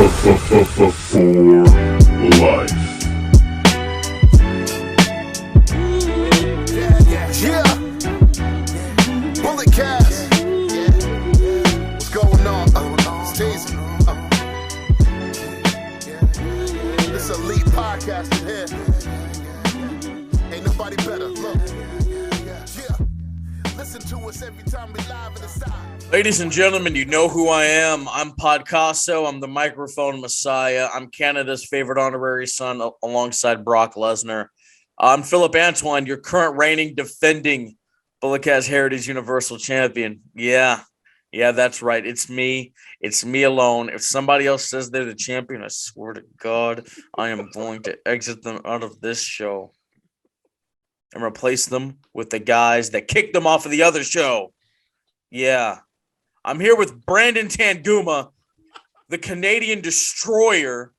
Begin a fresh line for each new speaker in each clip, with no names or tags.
For life.
Yeah. Bullet cast. What's going on? Stacy. This elite podcast in here. Ain't nobody better. Look. Yeah. Listen to us every time we live in the side.
Ladies and gentlemen, you know who I am. I'm Podcasto. I'm the microphone messiah. I'm Canada's favorite honorary son alongside Brock Lesnar. I'm Phillip Antoine, your current reigning, defending Bulletcast Heritage Universal Champion. Yeah, that's right. It's me. It's me alone. If somebody else says they're the champion, I swear to God, I am going to exit them out of this show and replace them with the guys that kicked them off of the other show. Yeah. I'm here with Brandon Tanguma, the Canadian destroyer,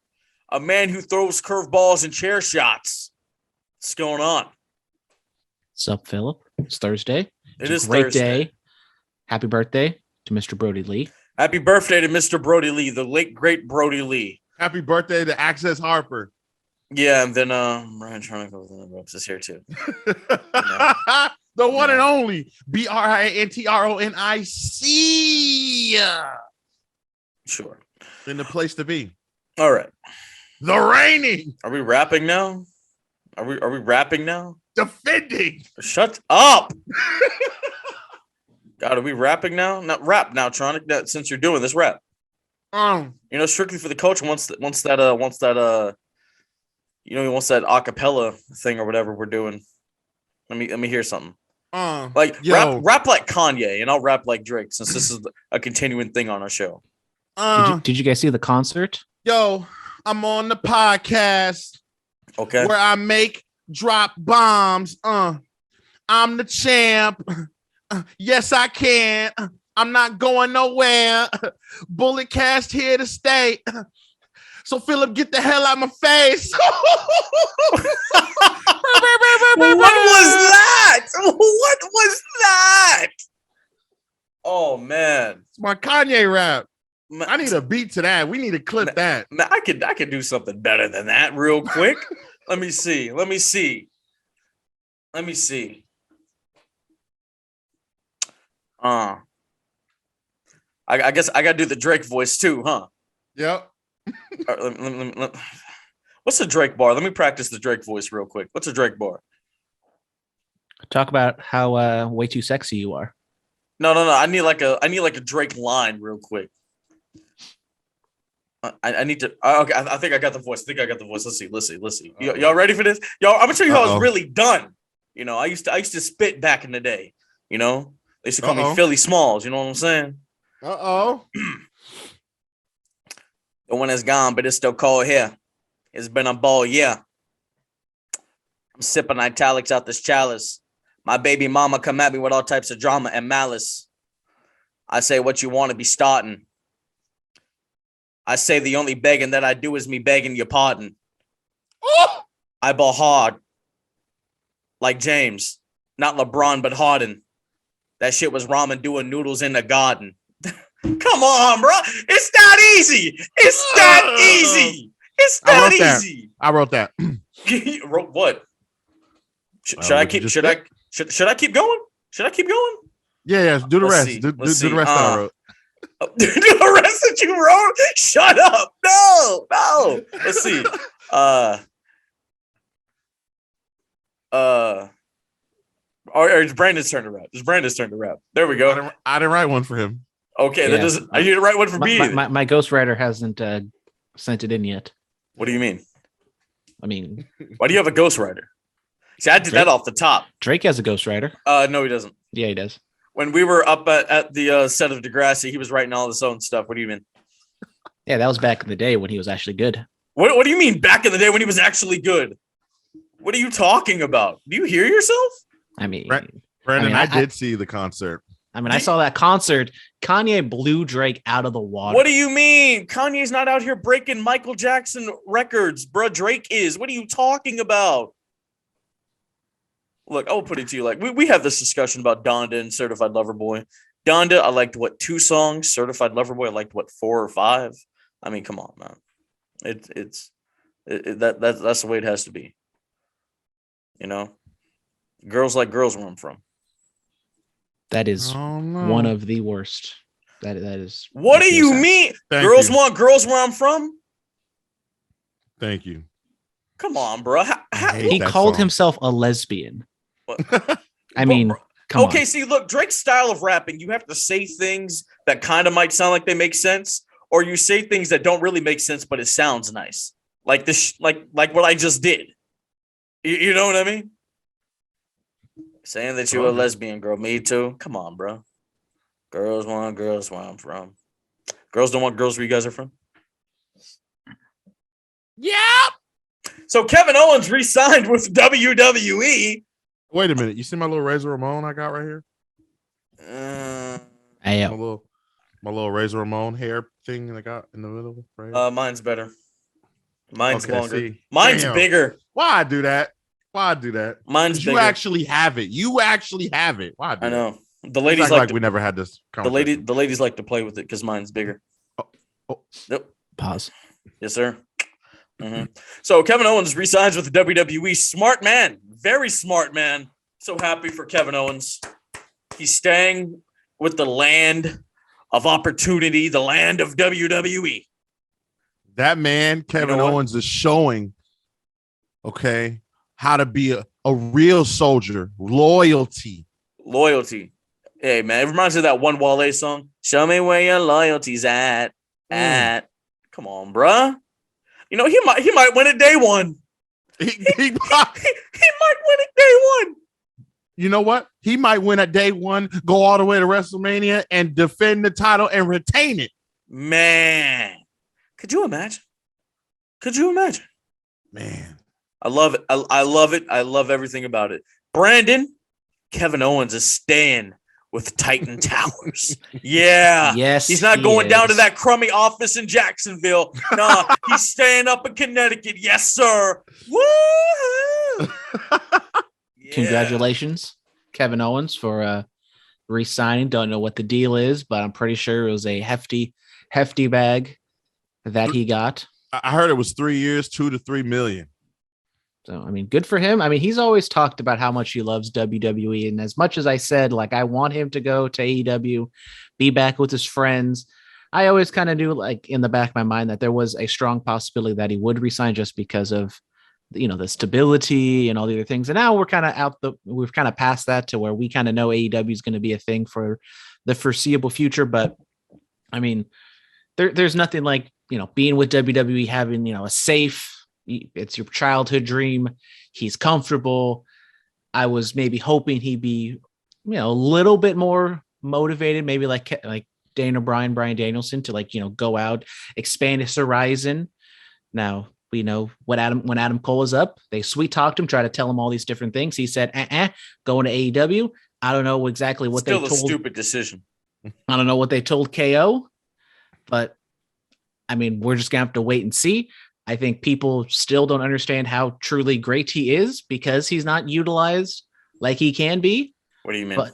a man who throws curveballs and chair shots. What's going on?
What's up, Phillip? It's Thursday.
It is
a great
Thursday.
day. Happy birthday to Mr. Brody Lee.
Happy birthday to Mr. Brody Lee, the late, great Brody Lee.
Happy birthday to Access Harper.
Yeah, and then Ryan Tronic over the ropes is here too.
The one and only BRINTRONIC.
Sure.
In the place to be.
All right.
The reigning.
Are we wrapping now? Are we wrapping now?
Defending.
Shut up. God, are we rapping now? Not rap now, Tronic. Since you're doing this, rap. You know, strictly for the coach. Once that acapella thing or whatever we're doing. Let me hear something. Rap like Kanye, and I'll rap like Drake, since this is a continuing thing on our show.
Did you guys see the concert?
Yo, I'm on the podcast.
Okay.
Where I make drop bombs. I'm the champ. Yes, I can. I'm not going nowhere. Bullet cast here to stay. So Phillip, get the hell out of my face.
What was that? What was that? Oh man,
It's my Kanye rap. I need a beat to that. We need to clip that.
I could do something better than that real quick. Let me see. I guess I gotta do the Drake voice too, huh?
Yep.
What's a Drake bar? Let me practice the Drake voice real quick. What's a Drake bar?
Talk about how way too sexy you are.
No. I need like a Drake line real quick. I need to. Okay, I think I got the voice. Let's see. Y'all ready for this? Y'all, I'm gonna show you how it's really done. You know, I used to spit back in the day. You know, they used to call me Philly Smalls. You know what I'm saying? The one is gone, but it's still cold here. It's been a ball, yeah. I'm sipping italics out this chalice. My baby mama come at me with all types of drama and malice. I say what you want to be starting. I say the only begging that I do is me begging your pardon. I ball hard. Like James. Not LeBron, but Harden. That shit was ramen doing noodles in the garden. Come on, bro. It's that easy.
I wrote that.
You wrote what? Should I keep going?
Yeah. Do the rest.
See.
Do the rest I wrote.
Do the rest that you wrote? Shut up. No. Let's see. It's Brandon's turn to rap. There we go.
I didn't write one for him.
Okay, that doesn't. I need to write one for me.
My ghostwriter hasn't sent it in yet.
What do you mean?
I mean,
why do you have a ghostwriter? See, I did that off the top.
Drake has a ghostwriter.
No, he doesn't.
Yeah, he does.
When we were up at the set of Degrassi, he was writing all his own stuff. What do you mean?
Yeah, that was back in the day when he was actually good.
What do you mean back in the day when he was actually good? What are you talking about? Do you hear yourself?
I mean,
Brandon, I did see the concert.
I saw that concert. Kanye blew Drake out of the water.
What do you mean? Kanye's not out here breaking Michael Jackson records, bro. Drake is. What are you talking about? Look, I'll put it to you like we have this discussion about Donda and Certified Lover Boy. Donda, I liked 2 songs. Certified Lover Boy, I liked 4 or 5. I mean, come on, man. That's the way it has to be. You know, girls like girls where I'm from.
That is
Oh, no.
one of the worst. That is.
What do you mean? Girls want girls where I'm from?
Thank you.
Come on, bro.
He called himself a lesbian. I mean, come on.
Okay, see, look, Drake's style of rapping, you have to say things that kind of might sound like they make sense, or you say things that don't really make sense, but it sounds nice. Like this, like what I just did. You know what I mean? Saying that you're a lesbian, girl. Me too. Come on, bro. Girls want girls where I'm from. Girls don't want girls where you guys are from.
Yeah.
So Kevin Owens re-signed with WWE.
Wait a minute. You see my little Razor Ramon I got right here?
Hey,
my little Razor Ramon hair thing that I got in the middle. Right?
Mine's better. Mine's longer.
See?
Mine's bigger.
Why I do that?
Mine's bigger.
You actually have it. Why?
I know. The ladies
like we never had this conversation.
The ladies like to play with it because mine's bigger. Yep.
Pause.
Yes, sir. Mm-hmm. So Kevin Owens resigns with the WWE. Smart man. Very smart man. So happy for Kevin Owens. He's staying with the land of opportunity, the land of WWE.
That man, Kevin Owens, is showing, how to be a real soldier. Loyalty. Hey, man, it reminds me of that one Wale song. Show me where your loyalty's at. Come on, bruh. You know, he might win at day one. He might win at day one. You know what? He might win at day one, go all the way to WrestleMania and defend the title and retain it.
Man. Could you imagine? Man. I love it. I love it. I love everything about it. Brandon, Kevin Owens is staying with Titan Towers. Yeah.
Yes.
He's not going down to that crummy office in Jacksonville. No, he's staying up in Connecticut. Yes, sir. Woo! Yeah.
Congratulations, Kevin Owens, for re-signing. Don't know what the deal is, but I'm pretty sure it was a hefty bag that he got.
I heard it was 3 years, $2 to $3 million.
So, I mean, good for him. I mean, he's always talked about how much he loves WWE. And as much as I said, like, I want him to go to AEW, be back with his friends, I always kind of knew, like, in the back of my mind that there was a strong possibility that he would resign just because of, you know, the stability and all the other things. And now we're kind of past that to where we kind of know AEW is going to be a thing for the foreseeable future. But I mean, there's nothing like, you know, being with WWE, having, you know, a safe, it's your childhood dream. He's comfortable. I was maybe hoping he'd be, you know, a little bit more motivated, maybe like Bryan Danielson to, like, you know, go out, expand his horizon. Now we know when Adam Cole is up, they sweet talked him, try to tell him all these different things. He said, going to AEW. I don't know exactly what they told.
Still a stupid decision.
I don't know what they told KO, but I mean, we're just gonna have to wait and see. I think people still don't understand how truly great he is because he's not utilized like he can be.
What do you mean?
But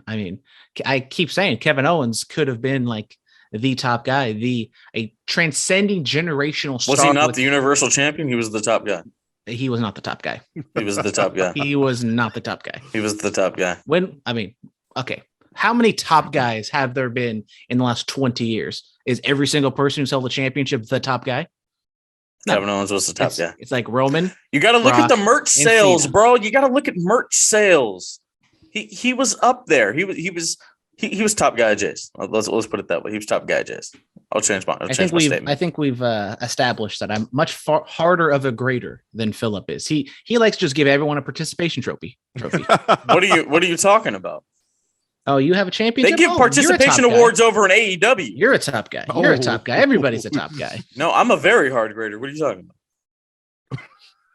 I mean, I keep saying Kevin Owens could have been like the top guy, a transcending generational star.
Was he not the Universal Champion? He was the top guy.
He was not the top guy.
He was the top guy.
He was not the top guy.
He was the top guy.
Okay. How many top guys have there been in the last 20 years? Is every single person who's held the championship the top guy? No.
Kevin Owens was the top guy.
It's like Roman.
You got to look at the merch sales, bro. You got to look at merch sales. He was up there. He was top guy, Jace. Let's put it that way. He was top guy, Jace. I'll change my statement.
I think we've established that I'm much harder of a grader than Phillip is. He likes to just give everyone a participation trophy.
What are you talking about?
Oh, you have a championship?
They give participation awards over in AEW.
You're a top guy. You're a top guy. Everybody's a top guy.
No, I'm a very hard grader. What are you talking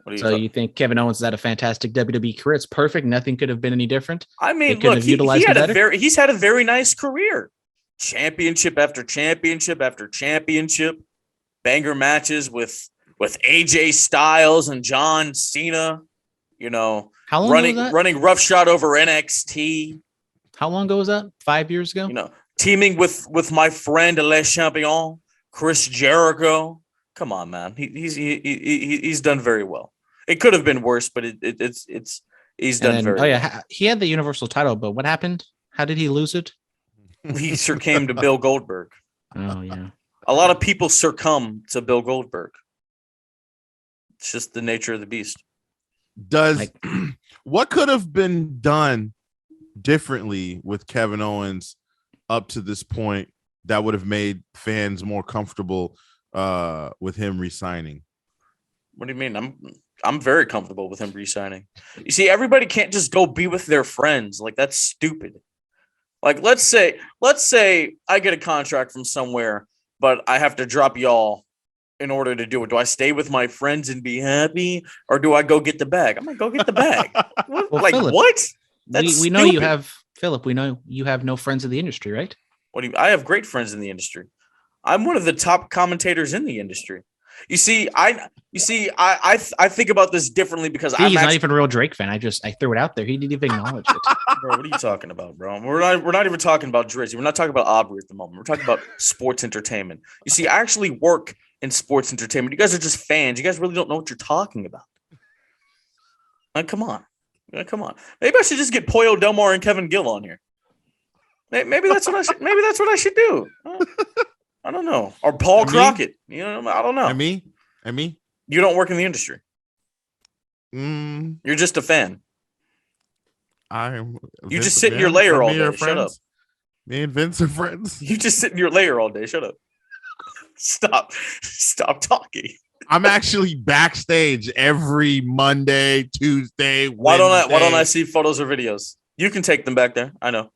about?
You think Kevin Owens has had a fantastic WWE career? It's perfect. Nothing could have been any different.
I mean, look, he's had a very nice career. Championship after championship after championship. Banger matches with AJ Styles and John Cena. You know,
how long was that?
Running roughshod over NXT.
How long ago was that? 5 years ago?
You know, teaming with my friend Le Champion Chris Jericho. Come on, man. He's done very well. It could have been worse, but he's done very well.
He had the Universal title, but what happened? How did he lose it?
He succumbed to Bill Goldberg.
Oh, yeah.
A lot of people succumb to Bill Goldberg. It's just the nature of the beast.
What could have been done differently with Kevin Owens up to this point that would have made fans more comfortable with him resigning?
What do you mean? I'm very comfortable with him resigning. You see, everybody can't just go be with their friends. Like, that's stupid. Like, let's say I get a contract from somewhere, but I have to drop y'all in order to do it. Do I stay with my friends and be happy, or do I go get the bag? I'm gonna go get the bag.
Well,
like,
Phillip,
what?
We know you have, Phillip. We know you have no friends in the industry, right?
I have great friends in the industry. I'm one of the top commentators in the industry. You see, I think about this differently because
he's not even a real Drake fan. I threw it out there. He didn't even acknowledge it.
Bro, what are you talking about, bro? We're not even talking about Drizzy. We're not talking about Aubrey at the moment. We're talking about sports entertainment. You see, I actually work in sports entertainment. You guys are just fans. You guys really don't know what you're talking about. Like, come on. Maybe I should just get Pollo Delmar and Kevin Gill on here. Maybe that's what I should. Maybe that's what I should do. I don't know. Or Paul Crockett. You know, I don't know.
I mean,
you don't work in the industry. You're just a fan. You just sit in your lair all day. Shut up.
Me and Vince are friends.
You just sit in your lair all day. Shut up. Stop talking.
I'm actually backstage every Monday, Tuesday, Wednesday.
Why don't I see photos or videos? You can take them back there. I know.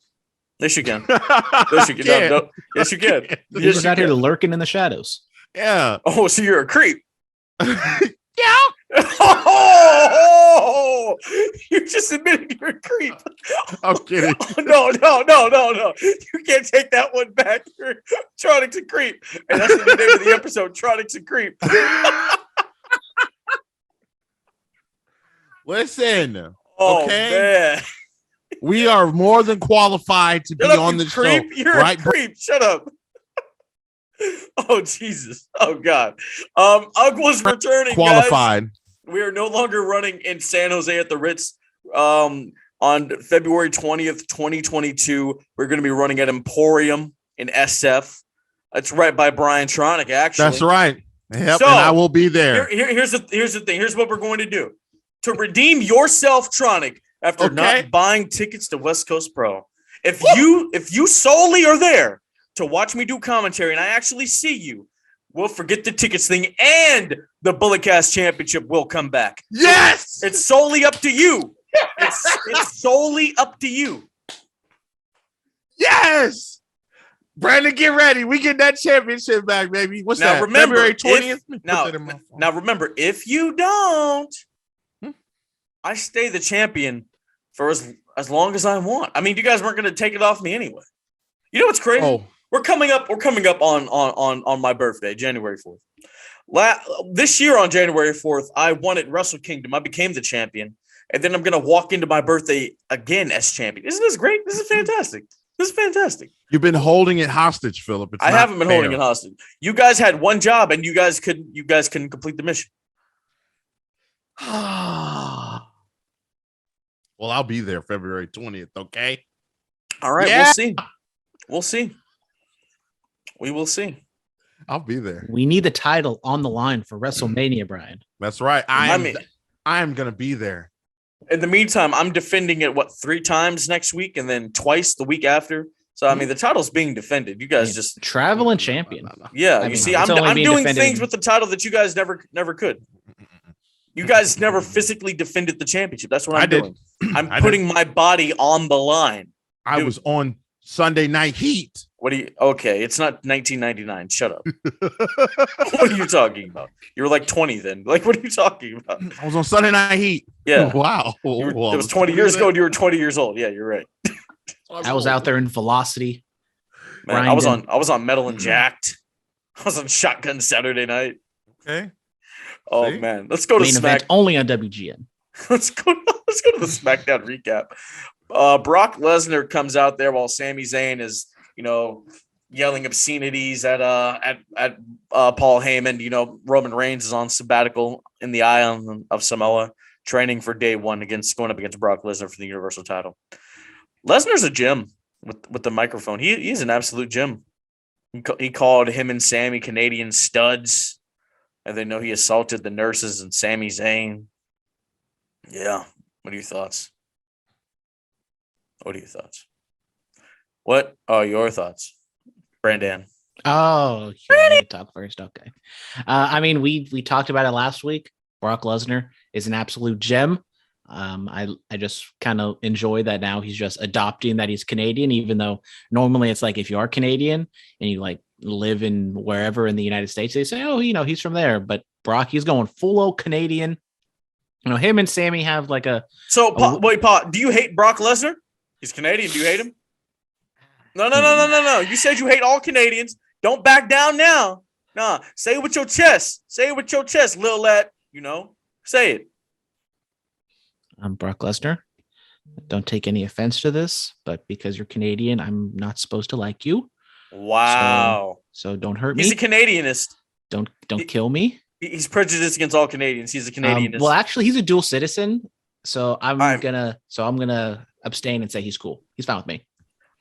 Yes, you can. Yes, you can. No. Yes, you can.
You're just out here lurking in the shadows.
Yeah.
Oh, so you're a creep.
Yeah.
Oh, you just admitted you're a creep.
I'm kidding.
Oh, no. You can't take that one back. You're Tronics a creep. And that's the name of the episode, Tronics a creep.
Listen.
Oh,
okay.
Man.
We are more than qualified to be on the show.
You're a creep. Shut up. Oh, Jesus. Oh, God. Ugg was returning,
qualified.
Guys. We are no longer running in San Jose at the Ritz. On February 20th, 2022, we're going to be running at Emporium in SF. That's right by Brian Tronic, actually.
That's right. Yep, so, and I will be there.
Here's the thing. Here's what we're going to do. To redeem yourself, Tronic, after not buying tickets to West Coast Pro. If you solely are there to watch me do commentary and I actually see you, we'll forget the tickets thing and the Bulletcast Championship will come back.
Yes!
It's solely up to you. It's solely up to you.
Yes! Brandon, get ready. We get that championship back, baby. What's that?
Remember,
February 20th?
Now remember, if you don't, I stay the champion for as long as I want. I mean, you guys weren't going to take it off me anyway. You know what's crazy?
Oh.
We're coming up on my birthday, January 4th. This year on January 4th, I won at Wrestle Kingdom. I became the champion. And then I'm going to walk into my birthday again as champion. Isn't this great? This is fantastic. This is fantastic.
You've been holding it hostage, Phillip.
I haven't been holding it hostage. You guys had one job and you guys couldn't complete the mission.
Well, I'll be there February 20th, okay?
All right,
yeah.
We'll see. We will see.
I'll be there.
We need the title on the line for WrestleMania, Brian.
That's right. I am going to be there.
In the meantime, I'm defending it, 3 times next week and then twice the week after. So, I mean, the title's being defended. You guys just...
Traveling champion.
Yeah, you see, I'm doing things with the title that you guys never could. You guys never physically defended the championship. That's what I'm doing. I'm putting my body on the line.
I was on Sunday Night Heat.
Okay, it's not 1999. Shut up. What are you talking about? You were like 20 then. Like, what are you talking about?
I was on Sunday Night Heat.
Yeah.
Wow.
It was 20 years ago and you were 20 years old. Yeah, you're right.
I was out there in Velocity.
Man, I was on Metal and Jacked. I was on Shotgun Saturday Night.
Okay.
Oh, man. Let's go to
event only on WGN.
Let's go to the Smackdown recap. Brock Lesnar comes out there while Sami Zayn is, yelling obscenities at Paul Heyman. You know, Roman Reigns is on sabbatical in the island of Samoa, training for day one going up against Brock Lesnar for the Universal title. Lesnar's a gem with the microphone. He's an absolute gem. He called him and Sammy Canadian studs, and they know he assaulted the nurses and Sami Zayn. Yeah. What are your thoughts? What are your thoughts, Brandon?
Oh, I need to talk first. Okay. I mean, we talked about it last week. Brock Lesnar is an absolute gem. I just kind of enjoy that now he's just adopting that he's Canadian, even though normally it's like if you are Canadian and you like live in wherever in the United States, they say, oh, you know, he's from there. But Brock, he's going full old Canadian. You know, him and Sammy have like a.
So, wait, Paul, do you hate Brock Lesnar? He's Canadian. Do you hate him? No. You said you hate all Canadians. Don't back down now. Nah, say it with your chest. Say it with your chest, Lil Lad. You know, say it.
I'm Brock Lesnar. Don't take any offense to this, but because you're Canadian, I'm not supposed to like you.
Wow.
So don't hurt me.
He's a Canadianist.
Don't kill me.
He's prejudiced against all Canadians. He's a Canadianist.
Well, actually, he's a dual citizen, so I'm gonna abstain and say he's cool. He's fine with me.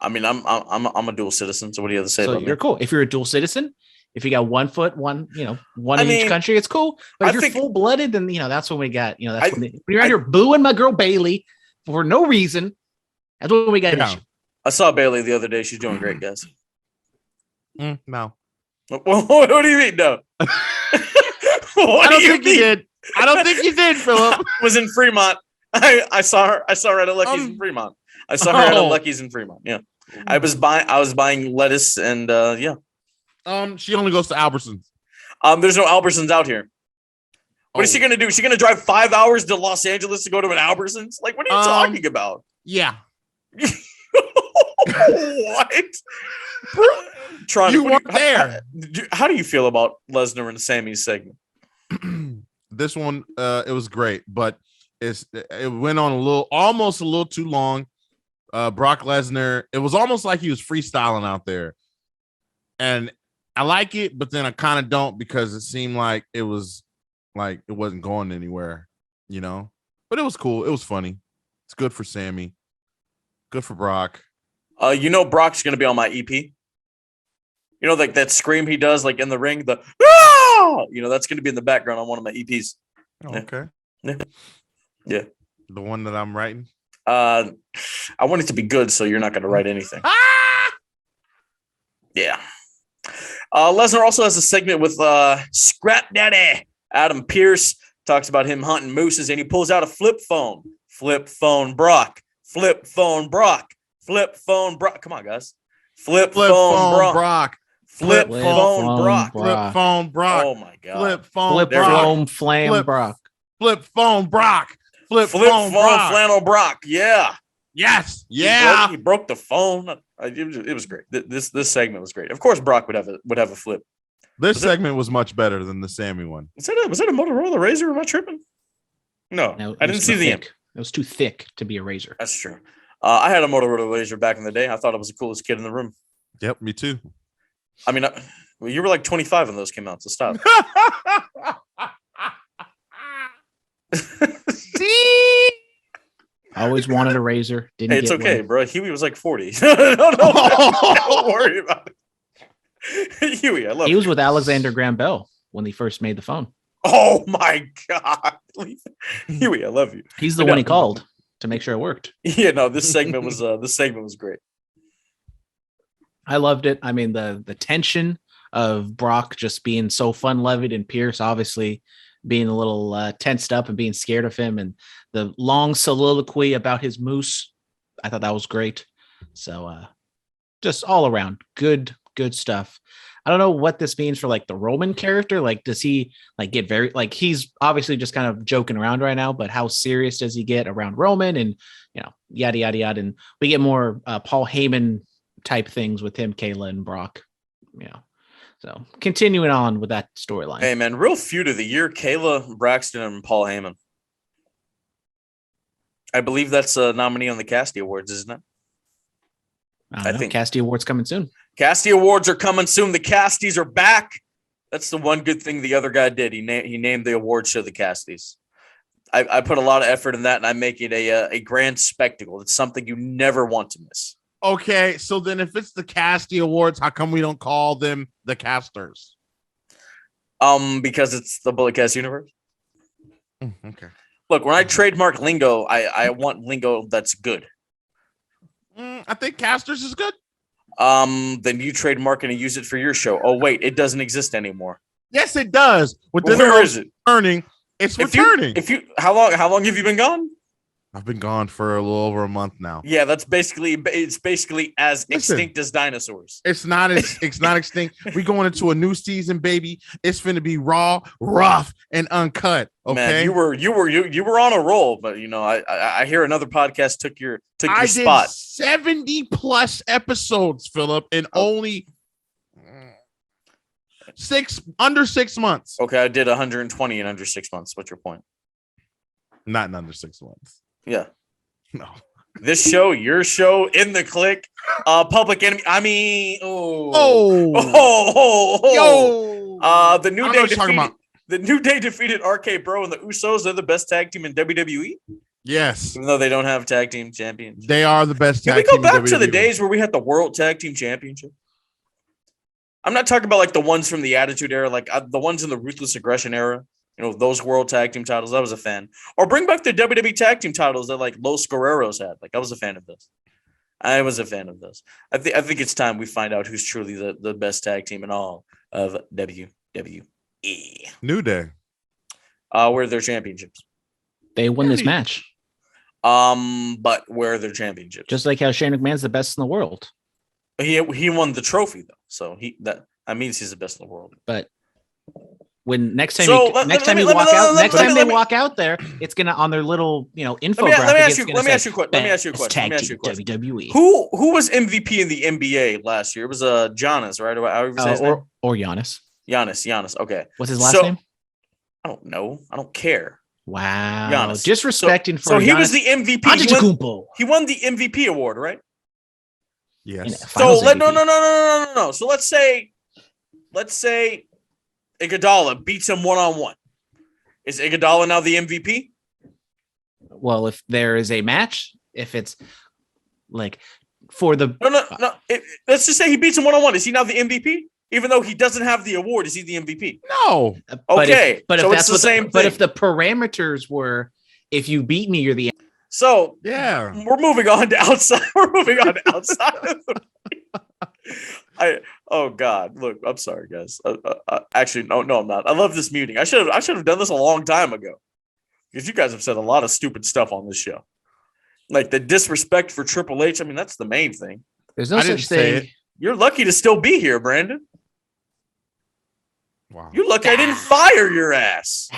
I mean, I'm a dual citizen. So what do you have to say about
you're
me?
cool. If you're a dual citizen, if you got 1 foot, one in each country, it's cool. But if you're full blooded, then that's when we got. When you're out here booing my girl Bailey for no reason. That's when we got an issue.
I saw Bailey the other day. She's doing great, guys.
No.
What do you mean, no?
I don't think you did. I don't think you did, Phillip.
Was in Fremont. I saw her. I saw her at a Lucky's in Fremont. I saw her at a Lucky's in Fremont. Yeah. I was buying lettuce and yeah.
She only goes to Albertsons.
There's no Albertsons out here. What is she gonna do? Is she gonna drive 5 hours to Los Angeles to go to an Albertsons? Like, what are you talking about?
Yeah.
What? Tron,
you weren't there.
How do you feel about Lesnar and Sammy's segment?
This one, it was great, but it went on almost a little too long. Brock Lesnar, it was almost like he was freestyling out there, and I like it, but then I kind of don't because it seemed like it wasn't going anywhere, But it was cool. It was funny. It's good for Sammy. Good for Brock.
Brock's gonna be on my EP. Like that scream he does, like in the ring, the ah! That's gonna be in the background on one of my EPs.
Oh, okay.
Yeah.
The one that I'm writing.
I want it to be good, so you're not gonna write anything. Yeah. Lesnar also has a segment with Scrap Daddy Adam Pearce. Talks about him hunting mooses, and he pulls out a flip phone. Flip phone Brock. Flip phone Brock. Flip phone Brock. Come on, guys. Flip phone Brock. Flip phone Brock.
Flip phone Brock.
Oh my god.
Flip phone
Flip phone flame Brock.
Flip phone Brock. Flip phone
flannel Brock. Yeah.
Yes. Yeah.
He broke the phone. It was great. This segment was great. Of course, Brock would have a flip.
This segment was much better than the Sammy one.
Was that a Motorola Razor? Am I tripping? No, I didn't see the end.
It was too thick to be a razor.
That's true. I had a Motorola Razor back in the day. I thought I was the coolest kid in the room.
Yep, me too.
I mean, you were like 25 when those came out, so stop.
See?
I always wanted a razor. Didn't
it's
get
okay,
one.
bro. Huey was like 40. Don't worry about it. Huey, I love you.
He was with Alexander Graham Bell when he first made the phone.
Oh my god. Huey, I love you.
He's the one he called to make sure it worked.
Yeah, no, this segment was great.
I loved it. I mean, the tension of Brock just being so fun-loving and Pierce obviously being a little tensed up and being scared of him, and the long soliloquy about his moose. I thought that was great. So just all around good stuff. I don't know what this means for like the Roman character. Like, does he like get very like he's obviously just kind of joking around right now, but how serious does he get around Roman and yada yada yada? And we get more Paul Heyman type things with him, Kayla and Brock. So continuing on with that storyline.
Hey man, real feud of the year: Kayla Braxton and Paul Heyman. I believe that's a nominee on the Casty Awards, isn't it?
I think Casty Awards coming soon.
Casty Awards are coming soon. The Casties are back. That's the one good thing the other guy did. He named the award show the Casties. I put a lot of effort in that, and I make it a grand spectacle. It's something you never want to miss.
Okay, so then if it's the Casty Awards, how come we don't call them the Casters?
Because it's the Bulletcast universe.
Okay.
Look, when I trademark lingo, I want lingo that's good.
I think Casters is good.
Then you trademark it and use it for your show. Oh wait, it doesn't exist anymore.
Yes, it does.
Where is it?
It's returning.
How long have you been gone?
I've been gone for a little over a month now.
Yeah, it's basically as extinct as dinosaurs.
It's not extinct. We going into a new season, baby. It's finna be raw, rough, and uncut. Okay, man,
you were on a roll, but I hear another podcast took your spot.
70 plus episodes, Phillip, in only under 6 months.
Okay, I did 120 in under 6 months. What's your point?
Not in under 6 months.
Yeah.
No.
This show, your show, In the Click, Public Enemy. I mean, the New Day defeated RK Bro and the Usos. They're the best tag team in WWE.
Yes.
Even though they don't have tag team champions.
They are the best tag
team. Can we go back to the
WWE.
days where we had the World Tag Team Championship? I'm not talking about like the ones from the Attitude Era, like the ones in the Ruthless Aggression era. Those World Tag Team titles. I was a fan. Or bring back the WWE Tag Team titles that like Los Guerreros had. Like I was a fan of this. I think it's time we find out who's truly the best tag team in all of WWE.
New Day.
Where are their championships?
They won this match.
But where are their championships?
Just like how Shane McMahon's the best in the world.
He won the trophy though, so that means he's the best in the world.
But when next time they walk out there, it's gonna on their little infographic.
Let me ask you a question.
WWE.
Who was MVP in the NBA last year? It was Giannis, right?
Or Giannis.
Giannis. Okay.
What's his last name?
I don't know. I don't care.
Wow.
Giannis.
Disrespecting for.
So he was the MVP. He won the MVP award, right?
Yes.
So no. So let's say Iguodala beats him one-on-one. Is Iguodala now the MVP?
Well, if there is a match, if it's like for the
no. Let's just say he beats him one-on-one. Is he now the MVP? Even though he doesn't have the award, is he the MVP?
No.
Okay.
But
so
if
it's the same thing.
But if the parameters were, if you beat me, you're the.
So
yeah,
we're moving on to outside. Of the Oh God! Look, I'm sorry, guys. Actually, no, I'm not. I love this muting. I should have done this a long time ago, because you guys have said a lot of stupid stuff on this show, like the disrespect for Triple H. I mean, that's the main thing.
There's no such thing.
You're lucky to still be here, Brandon.
Wow.
You're lucky I didn't fire your ass.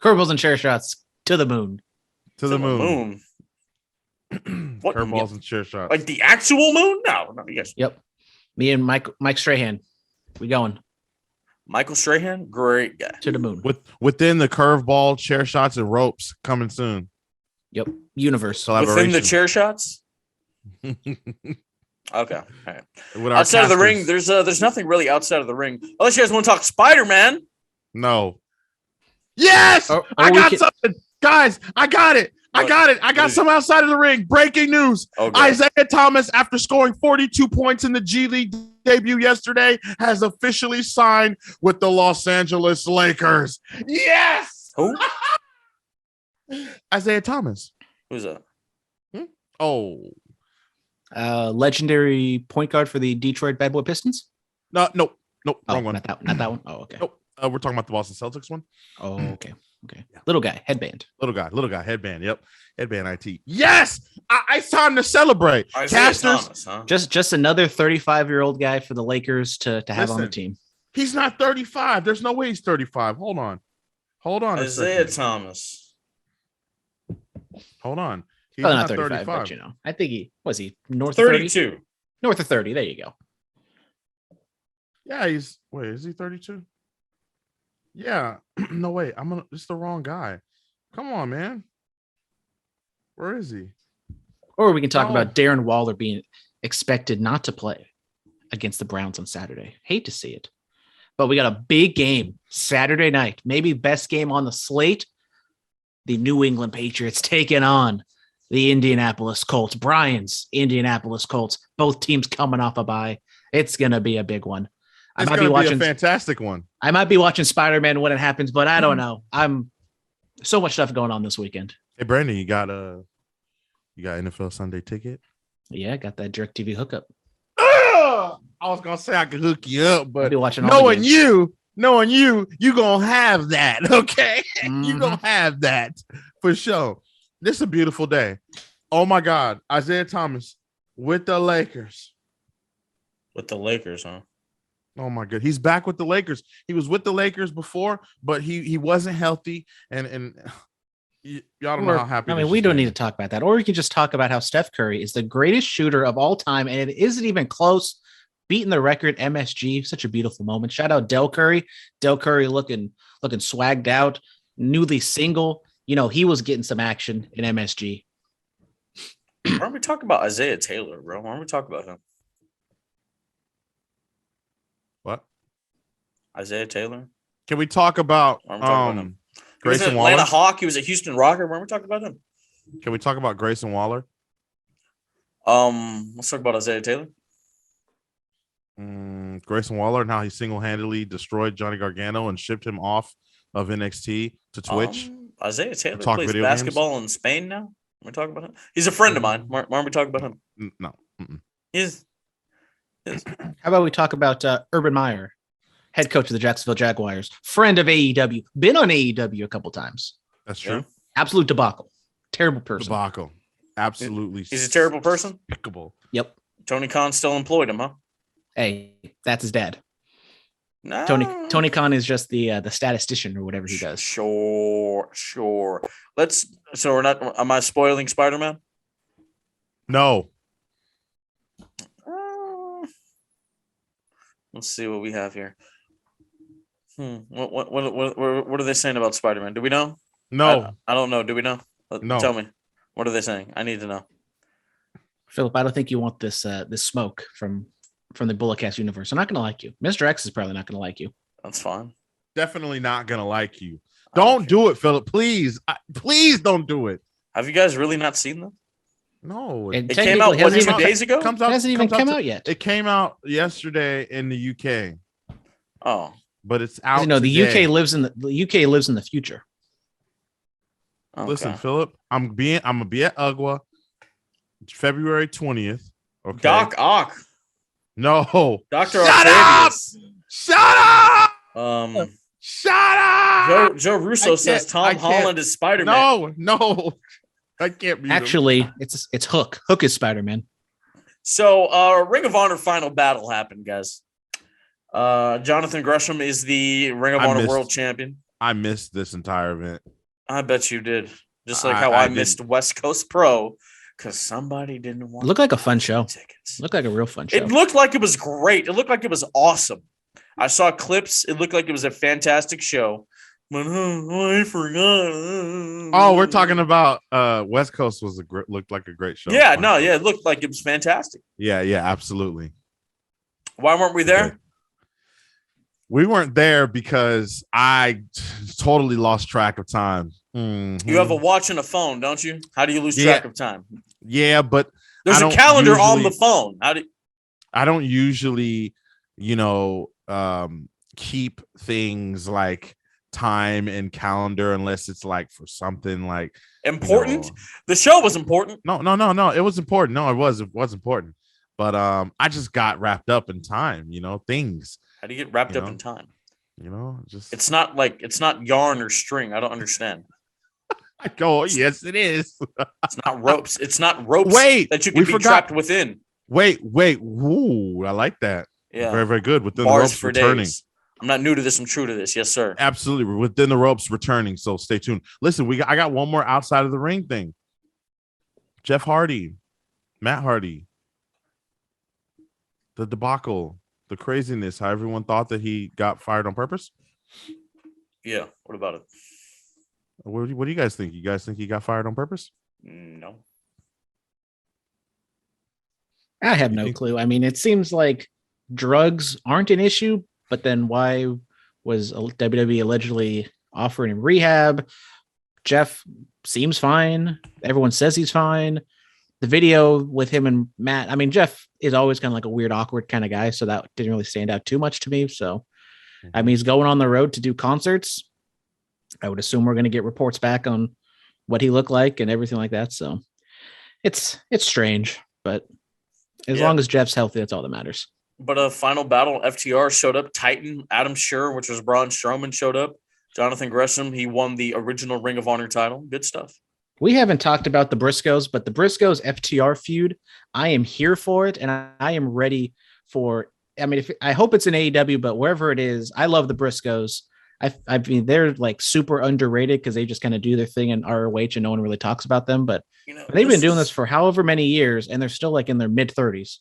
Curveballs and chair shots to the moon.
To the moon.
What?
Curveballs and chair shots.
Like the actual moon? No, yes.
Yep. Me and Mike Strahan. We going.
Michael Strahan, great guy.
To the moon.
Within the curveball, chair shots, and ropes coming soon.
Yep. Universe.
Within the chair shots? Okay. All right.
Outside
of the ring, there's nothing really outside of the ring. Unless you guys want to talk Spider-Man.
No. Yes! I got something. Guys, I got it. I got some outside of the ring. Breaking news. Okay. Isaiah Thomas, after scoring 42 points in the G League debut yesterday, has officially signed with the Los Angeles Lakers. Yes!
Who?
Isaiah Thomas.
Who's that?
Legendary point guard for the Detroit Bad Boy Pistons?
No, wrong one.
Not that one. Oh, okay.
Nope. We're talking about the Boston Celtics one.
Oh, okay. Okay. Yeah. Little guy, headband.
Little guy, headband. Yep. Headband IT. Yes! It's time to celebrate. Casters.
Thomas, huh?
Just another 35-year-old guy for the Lakers to have on the team.
He's not 35. There's no way he's 35. Hold on.
Isaiah Thomas.
Hold on.
He's not 35, but I think he north 32. Of 30? North of 30. There you go.
Yeah, is he 32? Yeah. No, wait. It's the wrong guy. Come on, man. Where is he?
Or we can talk about Darren Waller being expected not to play against the Browns on Saturday. Hate to see it. But we got a big game Saturday night. Maybe best game on the slate. The New England Patriots taking on the Indianapolis Colts. Bryan's Indianapolis Colts. Both teams coming off a bye. It's going to be a big one.
It's going to be a fantastic one.
I might be watching Spider-Man when it happens, but I don't know. I'm so much stuff going on this weekend.
Hey, Brandon, you got NFL Sunday ticket?
Yeah, I got that DirecTV hookup.
I was gonna say I could hook you up, but
knowing
you gonna have that, okay? Mm-hmm. You gonna have that for sure. This is a beautiful day. Oh my God, Isaiah Thomas with the Lakers.
With the Lakers, huh?
Oh my God, he's back with the Lakers. He was with the Lakers before, but he wasn't healthy, and y'all don't know how happy.
I mean, we don't need to talk about that, or we can just talk about how Steph Curry is the greatest shooter of all time, and it isn't even close. Beating the record, MSG, such a beautiful moment. Shout out Del Curry. Del Curry looking swagged out, newly single. You know, he was getting some action in MSG.
Why don't we talk about Isaiah Taylor, bro? Why don't we talk about him?
What?
Isaiah Taylor?
Can we talk about
him?
Grayson Waller?
Atlanta Hawk. He was a Houston Rocker. Why don't we talk about him?
Can we talk about Grayson Waller?
Let's talk about Isaiah Taylor.
Grayson Waller and how he single-handedly destroyed Johnny Gargano and shipped him off of NXT to Twitch.
Isaiah Tayller plays basketball in Spain now. We're talking about him. He's a friend of mine. Why aren't we talking about him?
No.
He's.
How about we talk about Urban Meyer, head coach of the Jacksonville Jaguars, friend of AEW, been on AEW a couple times.
That's true.
Yeah.
Absolute debacle. Terrible person.
Debacle. Absolutely.
He's a terrible person.
Despicable.
Yep.
Tony Khan still employed him, huh?
Hey, that's his dad.
No.
Tony Khan is just the statistician or whatever he does.
Sure. So we're not. Am I spoiling Spider-Man?
No.
Let's see what we have here. What are they saying about Spider-Man? Do we know?
No.
I don't know. Do we know?
No.
Tell me. What are they saying? I need to know.
Phillip, I don't think you want this smoke from the Bulletcast universe. I'm not going to like you. Mr. X is probably not going to like you.
That's fine.
Definitely not going to like you. Don't do it, Phillip. Please. Please don't do it.
Have you guys really not seen them?
No.
It came out 2 days ago?
It hasn't even come out yet.
It came out yesterday in the UK.
Oh.
But it's out
No, the
today.
UK lives in the future.
Okay.
Listen, Phillip, I'm gonna be at UGWA February 20th. Okay.
Doc Ock.
No.
Dr.
Shut
Octavius.
Up! Shut up! Shut up!
Joe Russo says Tom Holland is Spider-Man.
No. I can't be.
Actually, it's Hook. Hook is Spider-Man.
So, Ring of Honor Final Battle happened, guys. Jonathan Gresham is the Ring of Honor World Champion.
I missed this entire event.
I bet you did. Just like how I missed West Coast Pro because somebody didn't want.
Looked like a fun show.
Tickets.
Looked like a real fun show.
It looked like it was great. It looked like it was awesome. I saw clips. It looked like it was a fantastic show. But I forgot.
Oh, we're talking about West Coast looked like a great show.
Yeah, it looked like it was fantastic.
Yeah, absolutely.
Why weren't we there?
Okay. We weren't there because I totally lost track of time. Mm-hmm.
You have a watch and a phone, don't you? How do you lose track of time?
Yeah, but
there's a calendar on the phone.
I don't usually, keep things like time and calendar unless it's like for something like
important. The show was important.
No. It was important. No, it was important. But I just got wrapped up in time. Things.
How do you get wrapped up in time?
Just
it's not yarn or string. I don't understand.
I go, yes, it is.
It's not ropes. It's not ropes.
Wait,
that you can be trapped within.
Wait. Ooh, I like that.
Yeah,
very, very good. Within
Bars
the ropes
for
returning.
Days. I'm not new to this. I'm true to this. Yes, sir.
Absolutely. We're within the ropes returning. So stay tuned. Listen, I got one more outside of the ring thing. Jeff Hardy, Matt Hardy, the debacle. The craziness, how everyone thought that he got fired on purpose.
Yeah. What about it?
What do you guys think? You guys think he got fired on purpose?
No.
I have no clue. I mean, it seems like drugs aren't an issue, but then why was WWE allegedly offering him rehab? Jeff seems fine. Everyone says he's fine. The video with him and Matt, I mean, Jeff is always kind of like a weird, awkward kind of guy, so that didn't really stand out too much to me. So, I mean, he's going on the road to do concerts. I would assume we're going to get reports back on what he looked like and everything like that. So, it's strange, but as long as Jeff's healthy, that's all that matters.
But a Final Battle, FTR showed up. Titan, Adam Scherr, which was Braun Strowman, showed up. Jonathan Gresham, he won the original Ring of Honor title. Good stuff.
We haven't talked about the Briscoes, but the Briscoes FTR feud, I am here for it, and I am ready for. I mean, I hope it's in AEW, but wherever it is, I love the Briscoes. I mean, they're like super underrated because they just kind of do their thing in ROH, and no one really talks about them. But they've been doing this for however many years, and they're still like in their mid-30s,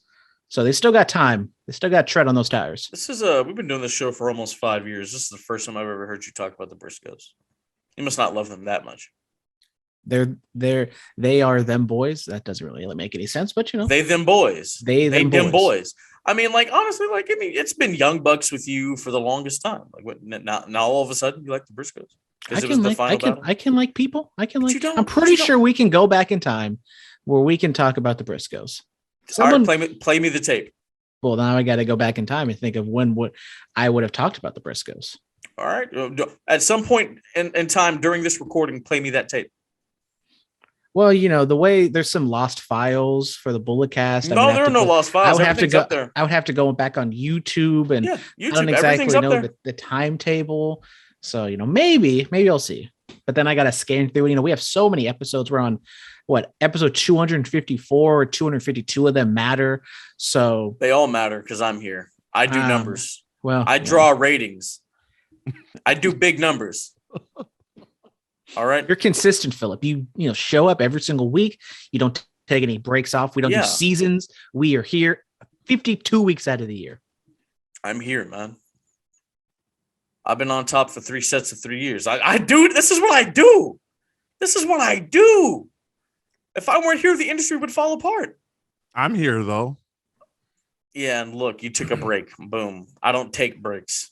so they still got time. They still got tread on those tires.
We've been doing this show for almost 5 years. This is the first time I've ever heard you talk about the Briscoes. You must not love them that much.
They are them boys. That doesn't really make any sense, but
they them boys.
They them boys.
I mean, like honestly, like it's been Young Bucks with you for the longest time. Like what now all of a sudden you like the Briscoes because it was the Final Battle. I can like people. I'm pretty sure we can go back in time where we can talk about the Briscoes. All right, play me the tape.
Well, now I got to go back in time and think of when I would have talked about the Briscoes.
All right, at some point in time during this recording, play me that tape.
Well, the way there's some lost files for the Bullet Cast.
No, there are no lost files.
I would have to go back on YouTube, and
YouTube.
I don't exactly know the timetable. So, maybe I'll see. But then I got to scan through. We have so many episodes. We're on episode 254 or 252 of them matter. So
they all matter because I'm here. I do numbers.
Well,
I draw ratings. I do big numbers. All right.
You're consistent, Phillip. You show up every single week. You don't take any breaks off. We don't do seasons. We are here 52 weeks out of the year.
I'm here, man. I've been on top for 3 sets of 3 years. I do. This is what I do. This is what I do. If I weren't here, the industry would fall apart.
I'm here, though.
Yeah, and look, you took a break. Boom. I don't take breaks.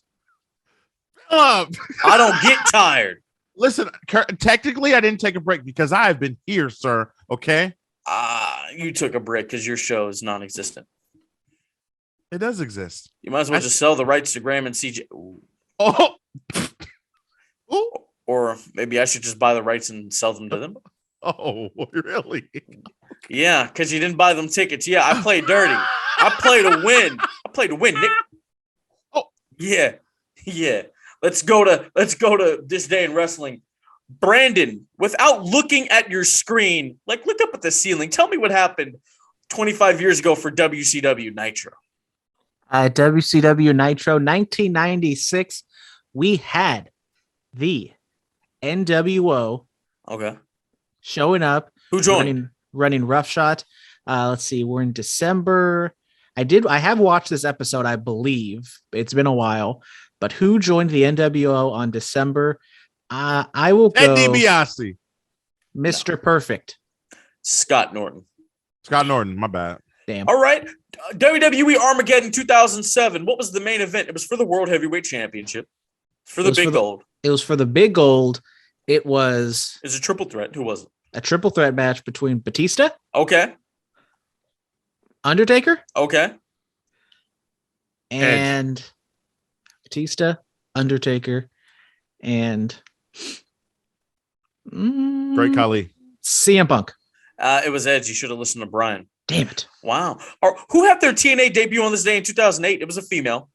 I
don't get tired.
Listen, technically, I didn't take a break because I have been here, sir. Okay?
You took a break because your show is non-existent.
It does exist.
You might as well just sell the rights to Graham and CJ. Ooh.
Oh.
Ooh. Or maybe I should just buy the rights and sell them to them.
Oh, really?
Yeah, because you didn't buy them tickets. Yeah, I played dirty. I play to win. Nick.
Oh,
yeah. Let's go to this day in wrestling. Brandon, without looking at your screen, look up at the ceiling. Tell me what happened 25 years ago for WCW Nitro.
WCW Nitro 1996. We had the NWO.
Okay.
Showing up.
Who joined?
Running roughshod. Let's see. We're in December. I have watched this episode, I believe. It's been a while. But who joined the NWO on December? I will go.
Ed DiBiase.
Mr. Perfect.
Scott Norton.
My bad.
Damn.
All right. WWE Armageddon 2007. What was the main event? It was for the World Heavyweight Championship. For the big gold.
It was for the big gold. It was.
It's a triple threat. Who was it?
A triple threat match between Batista.
Okay.
Undertaker.
Okay.
And Edge. Batista, Undertaker, and
Great Khali.
CM Punk.
It was Edge. You should have listened to Bryan.
Damn it!
Wow. Who had their TNA debut on this day in 2008? It was a female.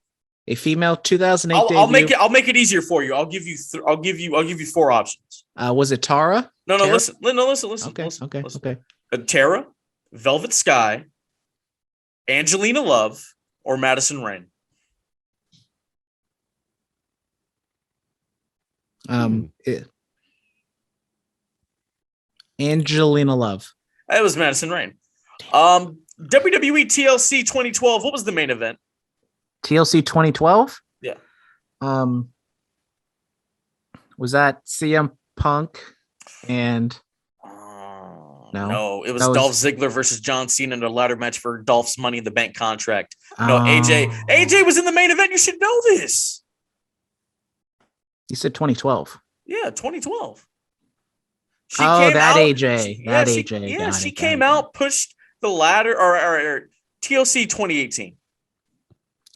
A female 2008 debut.
I'll make it easier for you. I'll give you 4 options.
Was it Tara?
No,
Tara?
Listen. Okay. Tara, Velvet Sky, Angelina Love, or Madison Rayne.
Angelina Love.
It was Madison Rayne. WWE TLC 2012. What was the main event?
TLC 2012.
Yeah.
Was that CM Punk and
No, it was
That was-
Dolph Ziggler versus John Cena in a ladder match for Dolph's Money in the Bank contract. No, AJ was in the main event. You should know this.
You said 2012.
Yeah, 2012. She
AJ.
Yeah,
That
she,
AJ.
yeah,
Got
she
it,
came
got it.
out, pushed the ladder, or TLC 2018.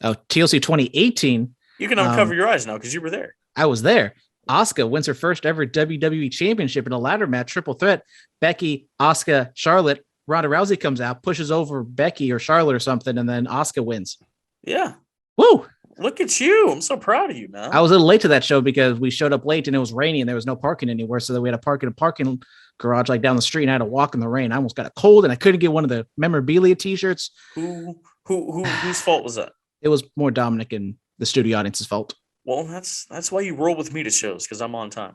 Oh, TLC 2018.
You can uncover your eyes now because you were there.
I was there. Asuka wins her first ever WWE championship in a ladder match, triple threat. Becky, Asuka, Charlotte. Ronda Rousey comes out, pushes over Becky or Charlotte or something, and then Asuka wins.
Yeah.
Woo!
Look at you. I'm so proud of you, man.
I was a little late to that show because we showed up late and it was raining and there was no parking anywhere. So then we had to park in a parking garage like down the street and I had to walk in the rain. I almost got a cold and I couldn't get one of the memorabilia t-shirts.
Whose fault was that?
It was more Dominic and the studio audience's fault.
Well, that's why you roll with me to shows, because I'm on time.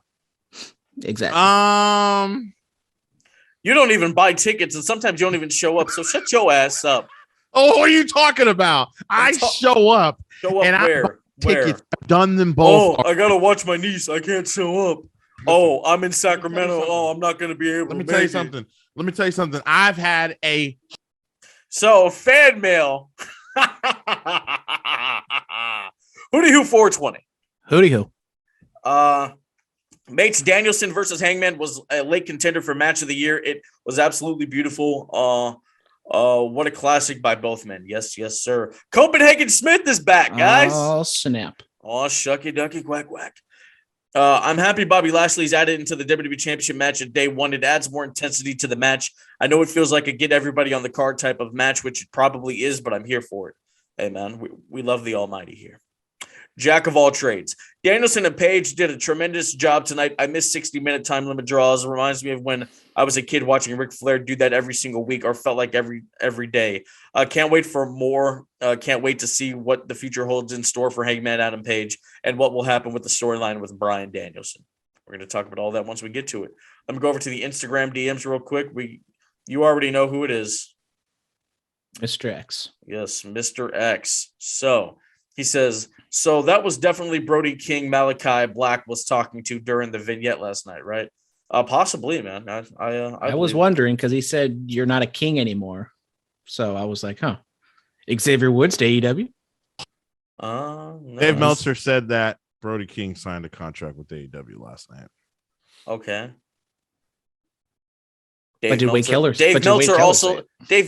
Exactly.
You don't even buy tickets and sometimes you don't even show up. So shut your ass up.
Oh, what are you talking about? I show up.
Show up
and
where?
I buy tickets. I've done them both.
Oh, I gotta watch my niece. I can't show up. Oh, I'm in Sacramento. Oh, I'm not gonna be able.
Let me tell you something. I've had a
fan mail. Hootie Who 420.
Hootie Who.
Mates Danielson versus Hangman was a late contender for match of the year. It was absolutely beautiful. What a classic by both men. Yes, sir. Copenhagen Smith is back, guys.
Oh, snap.
Oh, shucky ducky quack quack. I'm happy Bobby Lashley's added into the WWE Championship match at day one. It adds more intensity to the match. I know it feels like a get everybody on the card type of match, which it probably is, but I'm here for it. Hey, man, we love the Almighty here. Jack of all trades. Danielson and Page did a tremendous job tonight. I missed 60-minute time limit draws. It reminds me of when I was a kid watching Ric Flair do that every single week, or felt like every day. Can't wait for more. Can't wait to see what the future holds in store for Hangman Adam Page and what will happen with the storyline with Bryan Danielson. We're going to talk about all that once we get to it. Let me go over to the Instagram DMs real quick. You already know who it is.
Mr. X.
Yes, Mr. X. So he says, so that was definitely Brody King Malachi Black was talking to during the vignette last night, right? Possibly, man. I
was wondering because he said you're not a king anymore. So I was like, huh. Xavier Woods to AEW?
No.
Dave Meltzer said that Brody King signed a contract with AEW last night.
Okay.
Dave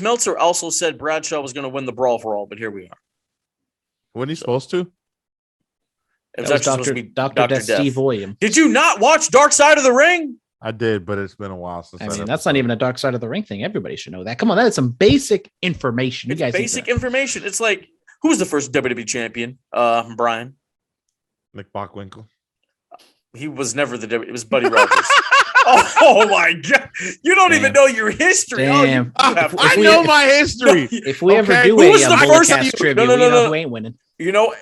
Meltzer also said Bradshaw was going to win the Brawl for All, but here we are.
Wasn't he supposed to?
It was
That
actually
was
supposed to be
Dr. Death Steve Williams.
Did you not watch Dark Side of the Ring?
I did, but it's been a while since.
I mean, that's not even a Dark Side of the Ring thing. Everybody should know that. Come on, that is some basic information. You guys
basic information. It's like, who was the first WWE champion? Brian.
Nick Bockwinkel.
He was never it was Buddy Rogers. Oh my God. You don't even know your history.
Damn.
I know my history.
If we ever do
who was
a
the
Bullet
first
Cast trivia,
no,
we know who ain't winning.
You know,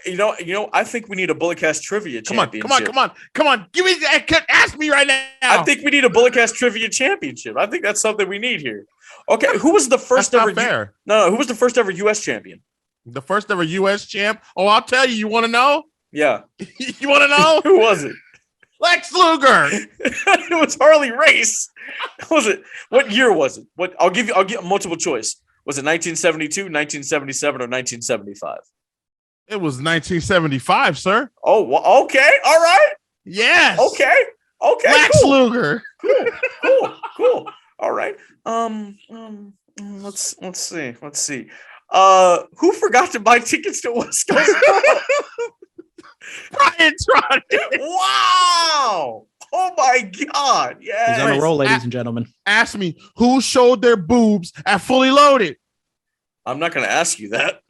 I think we need a Bullet Cast trivia championship.
Come on. Give me that. Ask me right now.
I think we need a Bullet Cast trivia championship. I think that's something we need here. Okay, who was the first
That's
ever?
not fair.
No, who was the first ever U.S. champion?
The first ever U.S. champ? Oh, I'll tell you. You want to know?
Yeah.
You want to know?
Who was it?
Lex Luger.
It was Harley Race. Was it? What year was it? What? I'll give multiple choice. Was it 1972, 1977, or 1975?
It was 1975, sir.
Oh, well, okay. All right.
Yes.
Okay.
Lex
cool.
Luger.
Cool. All right. Let's see. Who forgot to buy tickets to West Coast?
Brian Trotty.
Wow. Oh my God. Yeah.
He's on a roll, ladies and gentlemen.
Ask me who showed their boobs at Fully Loaded.
I'm not going to ask you that.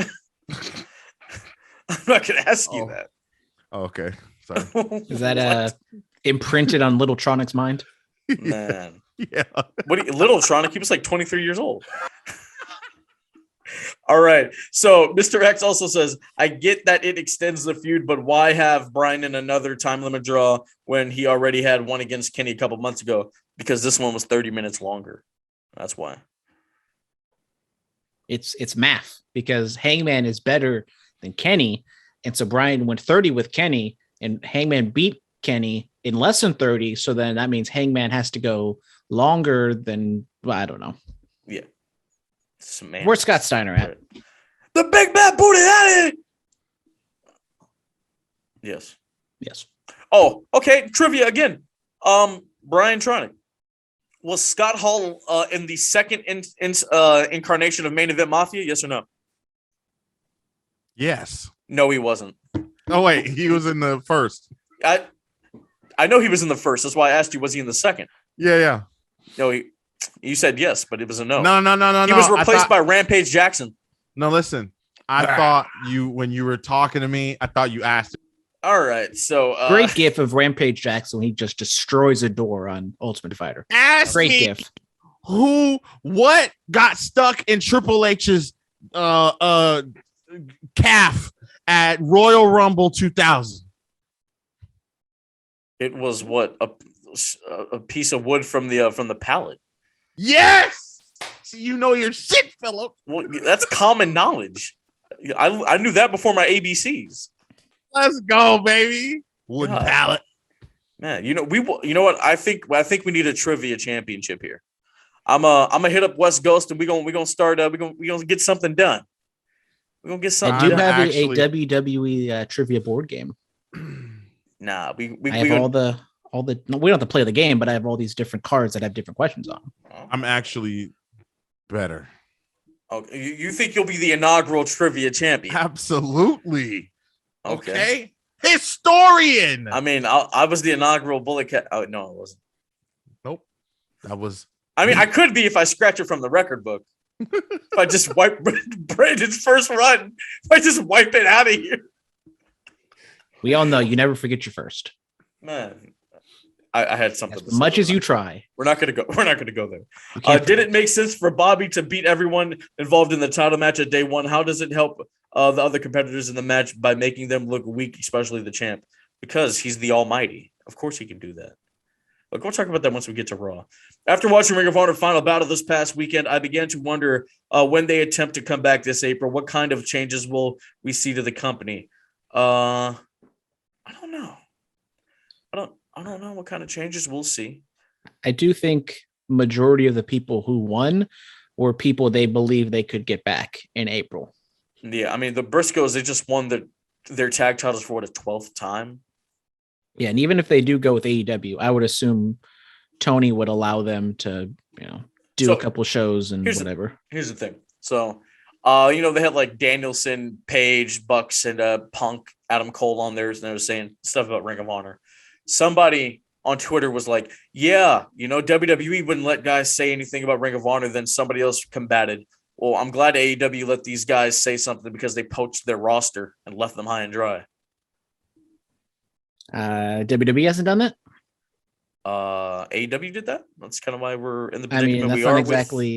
I'm not going to ask you that.
Oh, okay. Sorry.
Is that imprinted on Little Tronic's mind?
Man.
Yeah.
Little Tronic, he was like 23 years old. All right. So Mr. X also says, I get that it extends the feud, but why have Bryan in another time limit draw when he already had one against Kenny a couple months ago? Because this one was 30 minutes longer. That's why.
It's math because Hangman is better than Kenny. And so Bryan went 30 with Kenny and Hangman beat Kenny in less than 30. So then that means Hangman has to go longer than, well, I don't know.
Yeah.
Where's Scott Steiner at?
The big bad booty daddy. Yes.
Yes.
Oh, okay. Trivia again. Brian Tronic. Was Scott Hall in the second incarnation of Main Event Mafia? Yes or no?
Yes.
No, he wasn't.
Oh wait, he was in the first.
I know he was in the first. That's why I asked you, was he in the second?
Yeah.
No, you said yes, but it was a no.
No.
He was replaced by Rampage Jackson.
No, listen. I thought when you were talking to me, I thought you asked.
All right, so
great gif of Rampage Jackson when he just destroys a door on Ultimate Fighter.
Great
gif.
What got stuck in Triple H's calf at Royal Rumble 2000?
It was what, a piece of wood from the pallet.
Yes. So you know your shit, Phillip.
Well, that's common knowledge. I knew that before my ABCs.
Let's go, baby. Wooden pallet.
Man, you know what? I think we need a trivia championship here. I'm gonna hit up West Coast and we're gonna start. We're gonna get something done. We're gonna get something.
I do have
actually
a WWE trivia board game.
Nah,
I have all the. No, we don't have to play the game, but I have all these different cards that have different questions on them.
I'm actually better.
Oh, you think you'll be the inaugural trivia champion?
Absolutely.
Okay.
Historian.
I mean, I was the inaugural Bullet Cat. Oh no, I wasn't.
Nope. That was.
I mean, I could be if I scratch it from the record book. If I just wipe Brandon's first run, if I just wipe it out of here.
We all know you never forget your first.
Man, I had something.
As much as you try,
we're not gonna go there. Did it make sense for Bobby to beat everyone involved in the title match at day one? How does it help the other competitors in the match by making them look weak, especially the champ? Because he's the Almighty. Of course, he can do that. Look, we'll talk about that once we get to Raw. After watching Ring of Honor Final Battle this past weekend, I began to wonder when they attempt to come back this April, what kind of changes will we see to the company? I don't know. I don't know what kind of changes we'll see.
I do think majority of the people who won were people they believe they could get back in April.
Yeah, I mean, the Briscoes, they just won their tag titles for a 12th time.
Yeah, and even if they do go with AEW, I would assume Tony would allow them to, do a couple shows and whatever.
Here's the thing. So, they had like Danielson, Page, Bucks, and Punk, Adam Cole on theirs, and they were saying stuff about Ring of Honor. Somebody on Twitter was like, yeah, WWE wouldn't let guys say anything about Ring of Honor, then somebody else combated. Well, I'm glad AEW let these guys say something because they poached their roster and left them high and dry.
WWE hasn't done that?
AEW did that. That's kind of why we're in the predicament we are.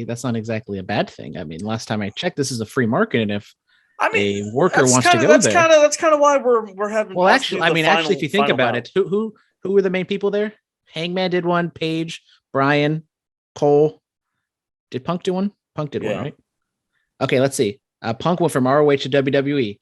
That's not exactly a bad thing. I mean, last time I checked, this is a free market, and if a worker wants to go there,
that's kind of why we're having.
Well, actually, if you think about it, who were the main people there? Hangman did one. Page, Bryan, Cole. Did Punk do one? Punk did one, right? Okay, let's see. Punk went from ROH to WWE.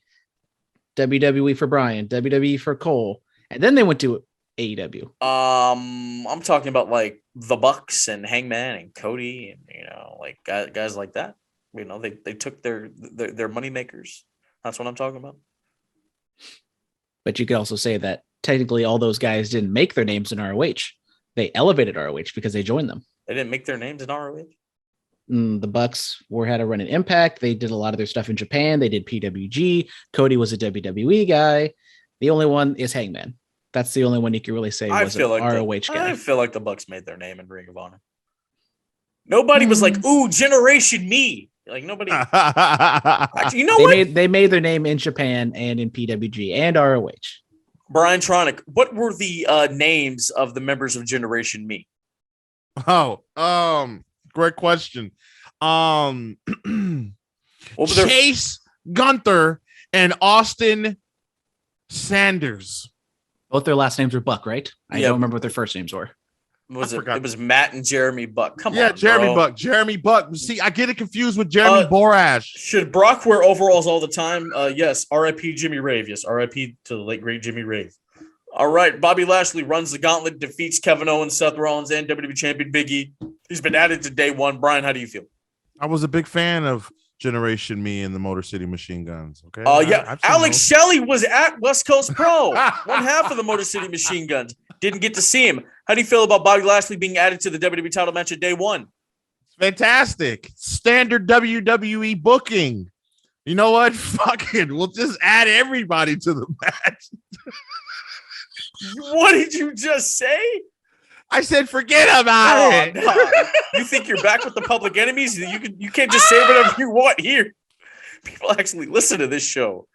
WWE for Bryan, WWE for Cole, and then they went to AEW.
I'm talking about like the Bucks and Hangman and Cody and like guys like that. They took their money makers. That's what I'm talking about.
But you could also say that technically all those guys didn't make their names in ROH. They elevated ROH because they joined them.
They didn't make their names in ROH?
The Bucks had a run in Impact. They did a lot of their stuff in Japan. They did PWG. Cody was a WWE guy. The only one is Hangman. That's the only one you can really say was an ROH guy.
I feel like the Bucks made their name in Ring of Honor. Nobody was like, ooh, Generation Me. Like nobody. Actually, what?
They made their name in Japan and in PWG and ROH.
Brian Tronic, what were the names of the members of Generation Me?
Great question. Chase Gunther and Austin Sanders.
Both their last names were Buck, right? I don't remember what their first names were.
It was Matt and Jeremy Buck. Come on,
yeah, Jeremy Buck. Jeremy Buck. See, I get it confused with Jeremy Borash.
Should Brock wear overalls all the time? Yes. R.I.P. Jimmy Rave. Yes. R.I.P. to the late great Jimmy Rave. All right. Bobby Lashley runs the gauntlet, defeats Kevin Owens, Seth Rollins, and WWE Champion Big E. He's been added to day one. Brian, how do you feel?
I was a big fan of Generation Me and the Motor City Machine Guns. Okay.
Yeah. Alex Shelley was at West Coast Pro. One half of the Motor City Machine Guns. Didn't get to see him. How do you feel about Bobby Lashley being added to the WWE title match at day one?
Fantastic. Standard WWE booking. You know what? Fuck it. We'll just add everybody to the match.
What did you just say?
I said, forget about it.
No. You think you're back with the Public Enemies? You can't just say whatever you want here. People actually listen to this show.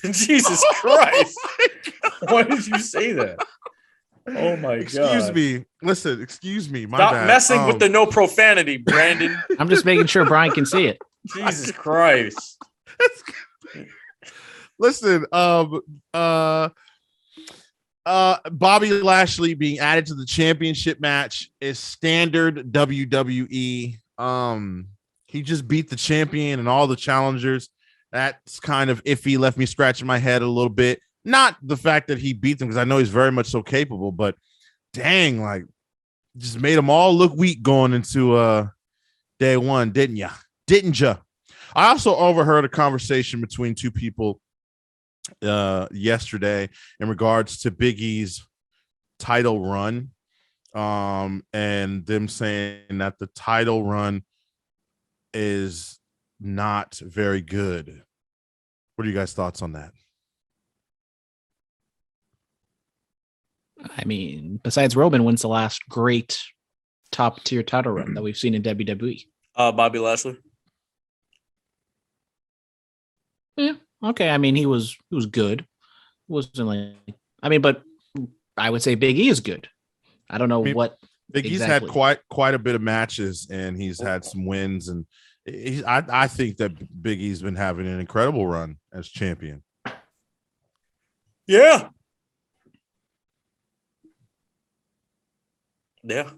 Jesus Christ. Why did you say that? Oh my God.
Excuse me. Listen, excuse me. My
Stop
bad.
messing with the no profanity, Brandon.
I'm just making sure Brian can see it.
Jesus Christ.
Listen, Bobby Lashley being added to the championship match is standard WWE. He just beat the champion and all the challengers. That's kind of iffy. Left me scratching my head a little bit. Not the fact that he beat them, because I know he's very much so capable, but dang, like, just made them all look weak going into day one, didn't ya? Didn't ya? I also overheard a conversation between two people yesterday in regards to Big E's title run, and them saying that the title run is not very good. What are you guys' thoughts on that?
I mean, besides Roman, when's the last great top tier title run that we've seen in WWE?
Bobby Lashley.
Yeah. Okay. I mean, he was good. It wasn't like, I mean, but I would say Big E is good. I don't know what
Big E's
exactly.
had quite a bit of matches, and he's had some wins, and I think that Big E's been having an incredible run as champion.
Yeah. Yeah.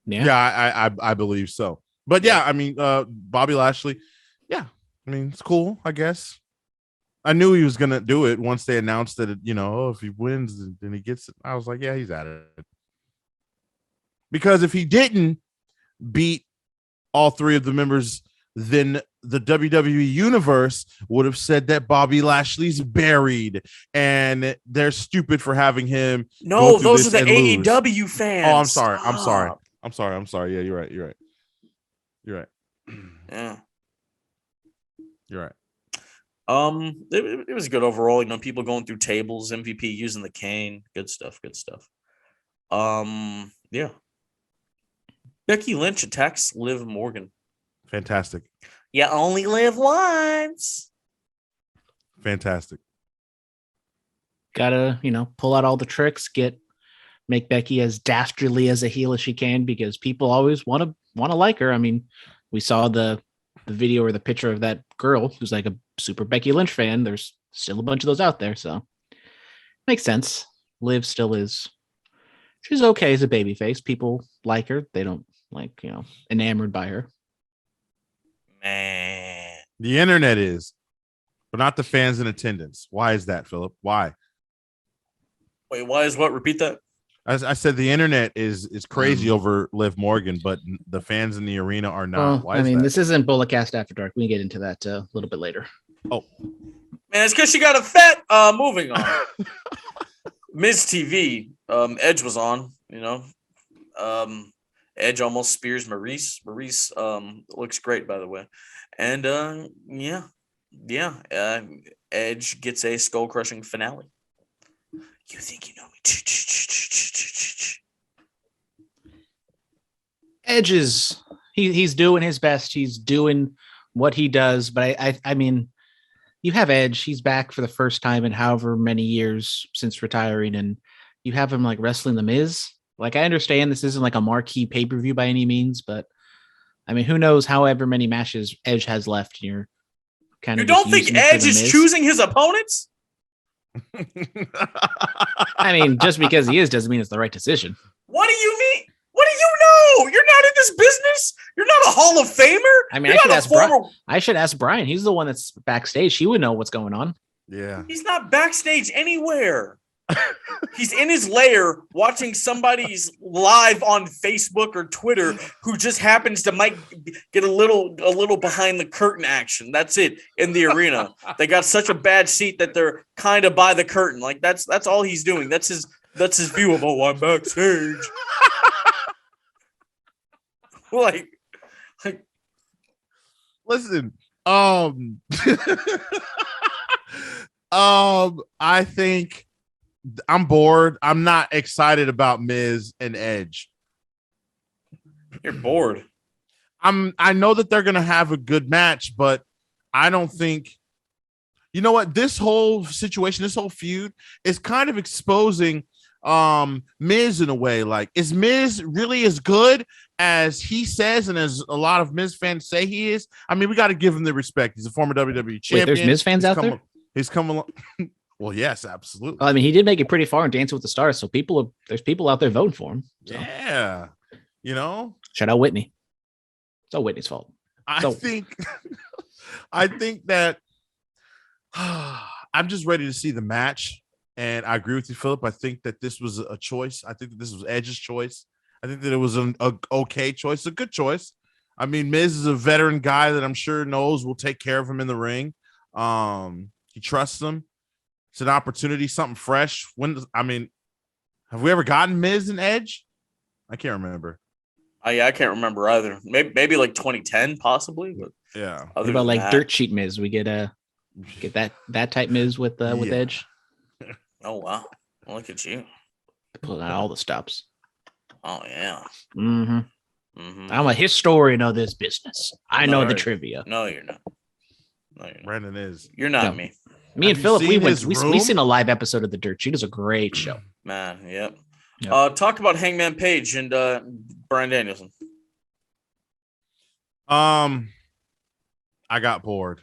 Yeah, I believe so. But yeah, I mean, Bobby Lashley, yeah, I mean, it's cool, I guess. I knew he was gonna do it once they announced that, if he wins, then he gets it. I was like, yeah, he's at it. Because if he didn't beat all three of the members, then the WWE universe would have said that Bobby Lashley's buried and they're stupid for having him.
No, those are the AEW fans.
Oh, I'm sorry. Yeah, you're right.
Yeah.
You're right.
It was good overall. People going through tables, MVP using the cane. Good stuff. Yeah. Becky Lynch attacks Liv Morgan.
Fantastic.
You only live once.
Fantastic.
Gotta, pull out all the tricks, make Becky as dastardly as a heel as she can, because people always want to like her. I mean, we saw the video or the picture of that girl who's like a super Becky Lynch fan. There's still a bunch of those out there, so makes sense. Liv still is. She's okay as a babyface. People like her. They don't enamored by her.
Man,
the internet is, but not the fans in attendance. Why is that, Phillip? Why?
Wait, why is what? Repeat that.
As I said, the internet is crazy over Liv Morgan, but the fans in the arena are not.
Well,
Why is that?
This isn't Bulletcast After Dark. We can get into that a little bit later.
Oh,
man, it's because she got a fat. Moving on. Miz TV. Edge was on. Edge almost spears Maurice. Maurice looks great, by the way. And Edge gets a skull-crushing finale. You think you know me?
Edge is he's doing his best. He's doing what he does. But I mean, you have Edge. He's back for the first time in however many years since retiring, and you have him like wrestling The Miz. Like, I understand this isn't like a marquee pay-per-view by any means, but I mean, who knows however many matches Edge has left. You're kind of.
You don't think Edge is choosing his opponents?
I mean, just because he is doesn't mean it's the right decision.
What do you mean? What do you know? You're not in this business. You're not a Hall of Famer.
I mean, I should ask Brian. He's the one that's backstage. He would know what's going on.
Yeah.
He's not backstage anywhere. He's in his lair watching somebody's live on Facebook or Twitter who just happens to might get a little behind the curtain action. That's it in the arena. They got such a bad seat that they're kind of by the curtain. Like that's all he's doing. That's his view of I'm backstage. like
Listen, I think I'm bored. I'm not excited about Miz and Edge.
You're bored.
I know that they're gonna have a good match, but I don't think. You know what? This whole situation, this whole feud, is kind of exposing Miz in a way. Like, is Miz really as good as he says and as a lot of Miz fans say he is? I mean, we got to give him the respect. He's a former WWE champion.
Wait, there's Miz fans out there?
He's come along. Well, yes, absolutely.
I mean, he did make it pretty far in Dancing with the Stars, so there's people out there voting for him. So.
Yeah,
Shout out Whitney. It's all Whitney's fault.
I think that I'm just ready to see the match, and I agree with you, Phillip. I think that this was a choice. I think that this was Edge's choice. I think that it was an okay choice, a good choice. I mean, Miz is a veteran guy that I'm sure knows will take care of him in the ring. He trusts him. It's an opportunity, something fresh. Have we ever gotten Miz and Edge? I can't remember.
I can't remember either. Maybe like 2010, possibly. But
yeah.
What about like Dirt Sheet Miz? We get that type Miz with Edge.
Oh wow! Look at you
pulling out all the stops.
Oh yeah.
Mm-hmm. I'm a historian of this business. I know the trivia.
No, you're not.
Brandon is.
You're not me.
Me and Phillip, we seen a live episode of The Dirt Sheet. It was a great show.
Man, yep. Talk about Hangman Page and Bryan Danielson.
I got bored.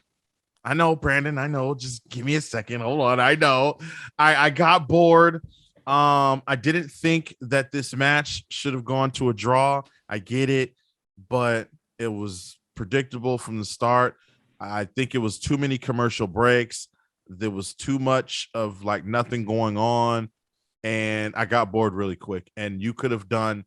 I know, Brandon. I know. Just give me a second. Hold on. I know. I got bored. I didn't think that this match should have gone to a draw. I get it, but it was predictable from the start. I think it was too many commercial breaks. There was too much of like nothing going on, and I got bored really quick. And you could have done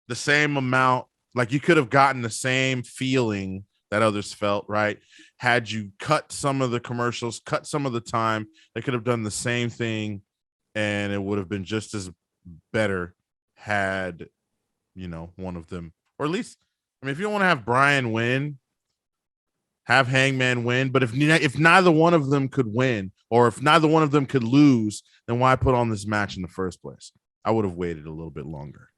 the same amount, like you could have gotten the same feeling that others felt, right? Had you cut some of the commercials, cut some of the time, they could have done the same thing, and it would have been just as better had, one of them, or at least, if you don't want to have Bryan win, have Hangman win. But if neither one of them could win, or if neither one of them could lose, then why put on this match in the first place? I would have waited a little bit longer.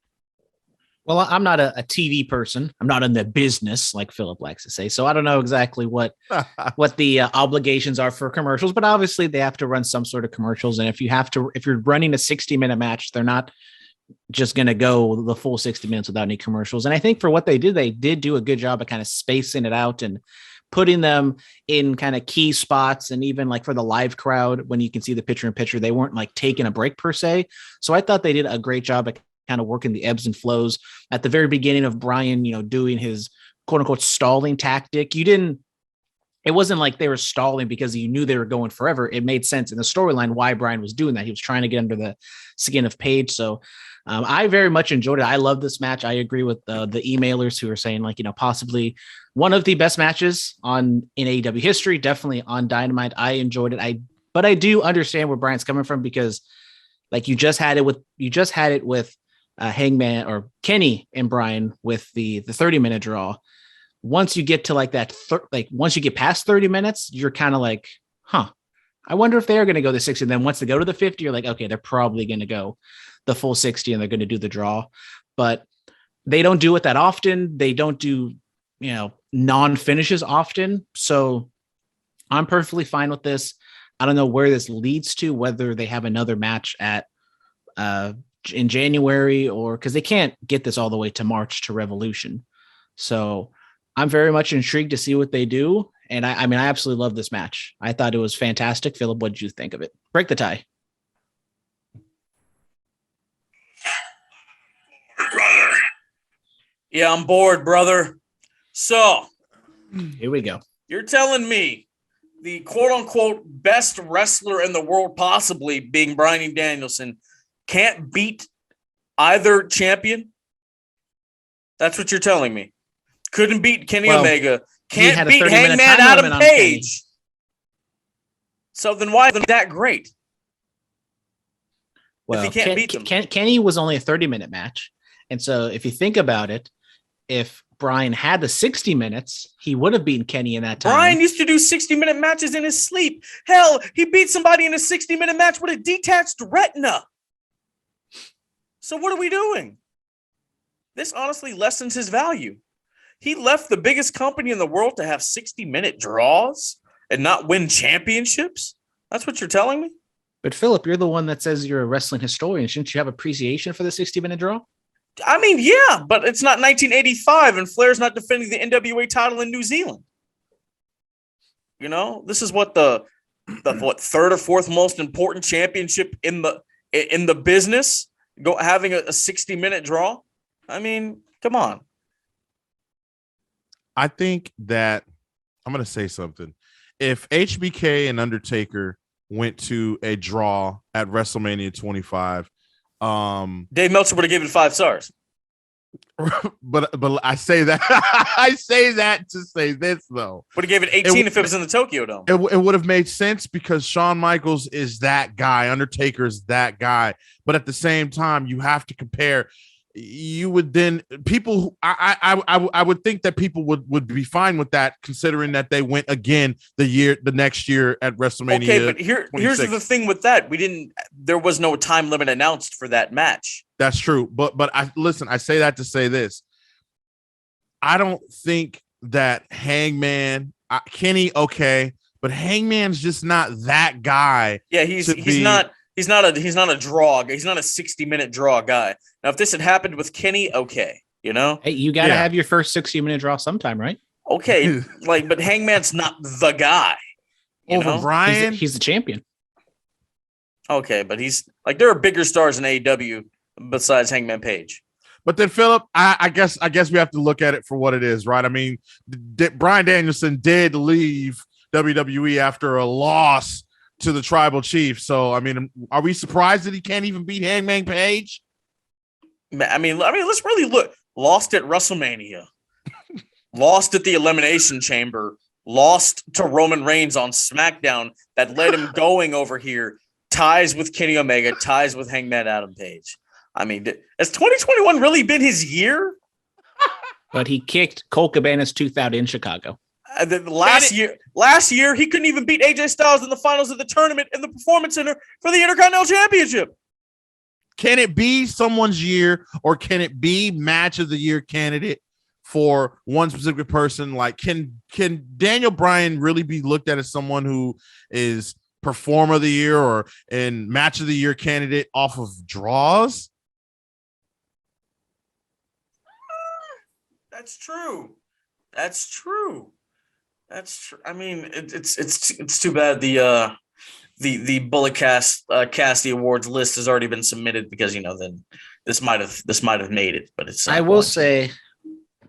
Well, I'm not a TV person. I'm not in the business, like Phillip likes to say. So I don't know exactly what the obligations are for commercials, but obviously they have to run some sort of commercials. And if you're running a 60-minute match, they're not just going to go the full 60 minutes without any commercials. And I think for what they did do a good job of kind of spacing it out and putting them in kind of key spots. And even like for the live crowd, when you can see the picture in picture, they weren't like taking a break per se. So I thought they did a great job at kind of working the ebbs and flows at the very beginning of Bryan, doing his quote unquote stalling tactic. It wasn't like they were stalling because you knew they were going forever. It made sense in the storyline why Bryan was doing that. He was trying to get under the skin of Page. So I very much enjoyed it. I love this match. I agree with the emailers who are saying like, possibly one of the best matches in AEW history, definitely on Dynamite. I enjoyed it. But I do understand where Bryan's coming from, because like you just had it with Hangman or Kenny and Bryan with the 30-minute draw. Once you get to like that, once you get past 30 minutes, you're kind of like, I wonder if they're going to go the 60. And then once they go to the 50, you're like, okay, they're probably going to go the full 60 and they're going to do the draw. But they don't do it that often. They don't do, non-finishes often. So I'm perfectly fine with this. I don't know where this leads to, whether they have another match in January, or because they can't get this all the way to March to Revolution. So I'm very much intrigued to see what they do. And I absolutely love this match. I thought it was fantastic. Phillip, what did you think of it? Break the tie.
Brother. Yeah, I'm bored, brother. So
here we go.
You're telling me the quote unquote best wrestler in the world, possibly being Bryan Danielson, can't beat either champion? That's what you're telling me. Couldn't beat Kenny Omega. Can't beat Hangman Adam Page. So then why isn't that great?
Well,
if he can't beat them.
Kenny was only a 30-minute match. And so if you think about it, if Bryan had the 60 minutes, he would have beaten Kenny in that time.
Bryan used to do 60-minute matches in his sleep. Hell, he beat somebody in a 60-minute match with a detached retina. So what are we doing? This honestly lessens his value. He left the biggest company in the world to have 60-minute draws and not win championships? That's what you're telling me?
But Phillip, you're the one that says you're a wrestling historian. Shouldn't you have appreciation for the 60-minute draw?
I mean, yeah, but it's not 1985 and Flair's not defending the NWA title in New Zealand. You know, this is what the third or fourth most important championship in the business, having a 60-minute draw. I mean, come on.
I think that I'm going to say something. If HBK and Undertaker went to a draw at WrestleMania 25,
Dave Meltzer would have given it 5 stars.
But I say that I say that to say this though.
Would have given it 18 if it was in the Tokyo Dome.
It would have made sense because Shawn Michaels is that guy, Undertaker's that guy. But at the same time, you have to compare. You would then people. I would think that people would be fine with that, considering that they went again the next year at WrestleMania.
Okay, but here's the thing with that: there was no time limit announced for that match.
That's true, but I say that to say this. I don't think that Hangman, Kenny, okay, but Hangman's just not that guy.
Yeah, he's not. He's not a draw. He's not a 60-minute draw guy. Now, if this had happened with Kenny, okay, you know.
Hey, you got to have your first 60-minute draw sometime, right?
Okay, but Hangman's not the guy.
Over Bryan,
he's the champion.
Okay,
but he's like, there are bigger stars in AEW besides Hangman Page.
But then Phillip, I guess we have to look at it for what it is, right? I mean, Bryan Danielson did leave WWE after a loss to the Tribal Chief. So, I mean, are we surprised that he can't even beat Hangman Page?
I mean, let's really look. Lost at WrestleMania. Lost at the Elimination Chamber. Lost to Roman Reigns on SmackDown. That led him going over here. Ties with Kenny Omega. Ties with Hangman Adam Page. I mean, has 2021 really been his year?
But he kicked Cole Cabana's tooth out in Chicago.
Last year, he couldn't even beat AJ Styles in the finals of the tournament in the Performance Center for the Intercontinental Championship.
Can it be someone's year, or can it be match of the year candidate for one specific person? Like, can Daniel Bryan really be looked at as someone who is performer of the year or in match of the year candidate off of draws?
That's true. That's true. I mean, it's too bad the Bullet Casty Awards list has already been submitted, because then this might have made it. But it's.
I will say,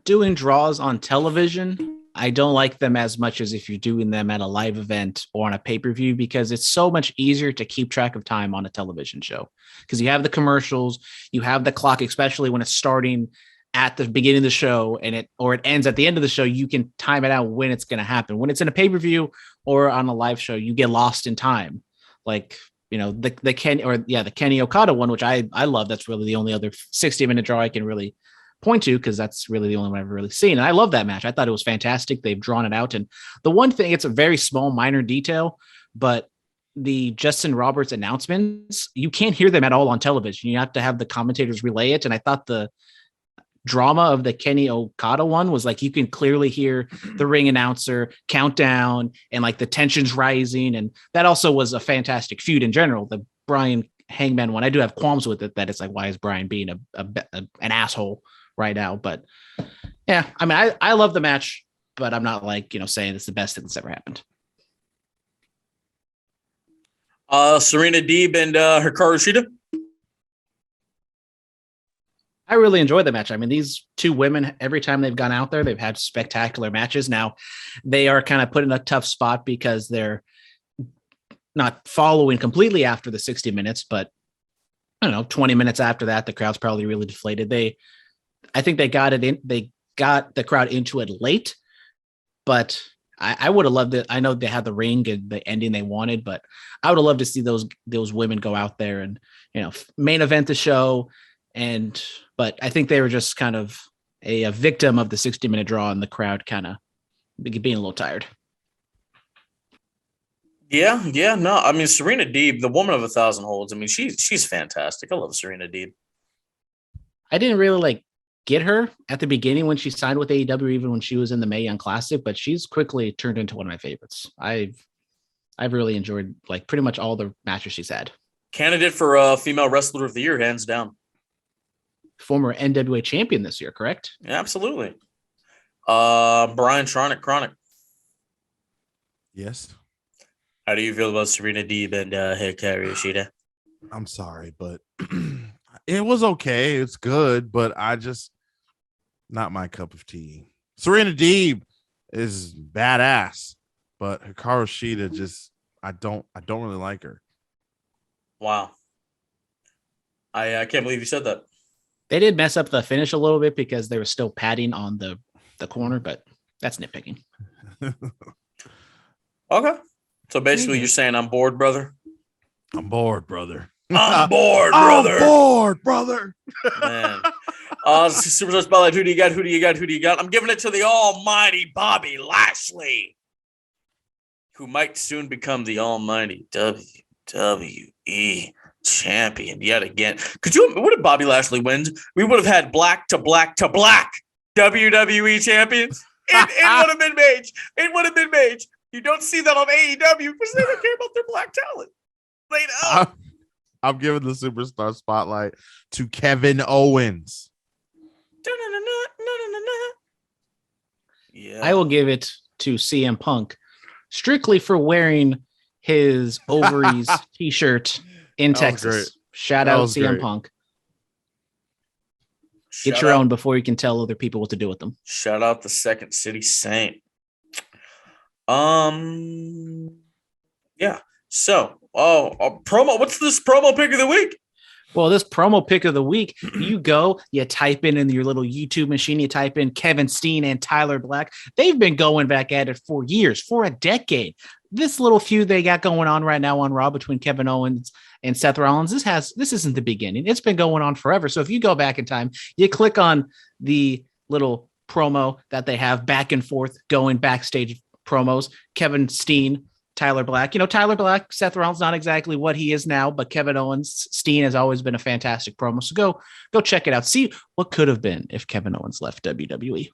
doing draws on television, I don't like them as much as if you're doing them at a live event or on a pay-per-view, because it's so much easier to keep track of time on a television show, because you have the commercials, you have the clock, especially when it's starting at the beginning of the show and it ends at the end of the show. You can time it out when it's going to happen. When it's in a pay-per-view or on a live show, you get lost in time. Like, the Kenny Okada one, which I love. That's really the only other 60-minute draw I can really point to, because that's really the only one I've really seen. And I love that match. I thought it was fantastic. They've drawn it out. And the one thing, it's a very small, minor detail, but the Justin Roberts announcements, you can't hear them at all on television. You have to have the commentators relay it. And I thought the drama of the Kenny Okada one was like, you can clearly hear the ring announcer countdown and like the tensions rising. And that also was a fantastic feud in general. The Bryan Hangman one, I do have qualms with it, that it's like, why is Bryan being an asshole right now? But yeah, I mean, I love the match, but I'm not like, saying it's the best thing that's ever happened.
Serena Deeb and Hikaru Shida.
I I really enjoy the match. I mean, these two women, every time they've gone out there, they've had spectacular matches. Now they are kind of put in a tough spot because they're not following completely after the 60 minutes, but I don't know, 20 minutes after that, the crowd's probably really deflated. I think they got the crowd into it late, but I would have loved it. I know they had the ring and the ending they wanted, but I would have loved to see those women go out there and, main event the show. But I think they were just kind of a victim of the 60-minute draw and the crowd kind of being a little tired.
Yeah. No, I mean, Serena Deeb, the woman of 1,000 holds. I mean, she's fantastic. I love Serena Deeb.
I didn't really get her at the beginning when she signed with AEW, even when she was in the Mae Young Classic, but she's quickly turned into one of my favorites. I've really enjoyed pretty much all the matches she's had. Candidate for female wrestler of the year, hands down. Former NWA champion this year, correct? Yeah, absolutely. Brian Chronic.
Yes.
How do you feel about Serena Deeb and Hikaru Shida?
I'm sorry, but it was okay. It's good, but not my cup of tea. Serena Deeb is badass, but Hikaru Shida I don't really like her.
Wow. I can't believe you said that.
They did mess up the finish a little bit because they were still padding on the corner, but that's nitpicking.
Okay. So basically you're saying I'm bored, brother?
I'm bored, brother.
I'm bored, brother.
I'm bored, brother.
Man. Superstar Spotlight. Who do you got? I'm giving it to the almighty Bobby Lashley, who might soon become the almighty WWE champion yet again. What if Bobby Lashley wins? We would have had black to black to black WWE champions. It would have been Mage. It would have been Mage. You don't see that on AEW because they don't care about their black talent. They don't.
I'm giving the superstar spotlight to Kevin Owens.
Yeah.
I will give it to CM Punk strictly for wearing his ovaries t-shirt in Texas. Shout out CM
great.
Punk. Get your own before you can tell other people what to do with them.
Shout out the Second City Saint. Yeah. So, a promo. What's this promo pick of the week?
Well, this promo pick of the week, you type in your little YouTube machine, you type in Kevin Steen and Tyler Black. They've been going back at it for years, for a decade. This little feud they got going on right now on Raw between Kevin Owens and Seth Rollins, this isn't the beginning. It's been going on forever. So if you go back in time, you click on the little promo that they have back and forth going backstage promos, Kevin Steen, Tyler Black. Tyler Black, Seth Rollins, not exactly what he is now, but Kevin Owens, Steen has always been a fantastic promo. So go check it out. See what could have been if Kevin Owens left WWE.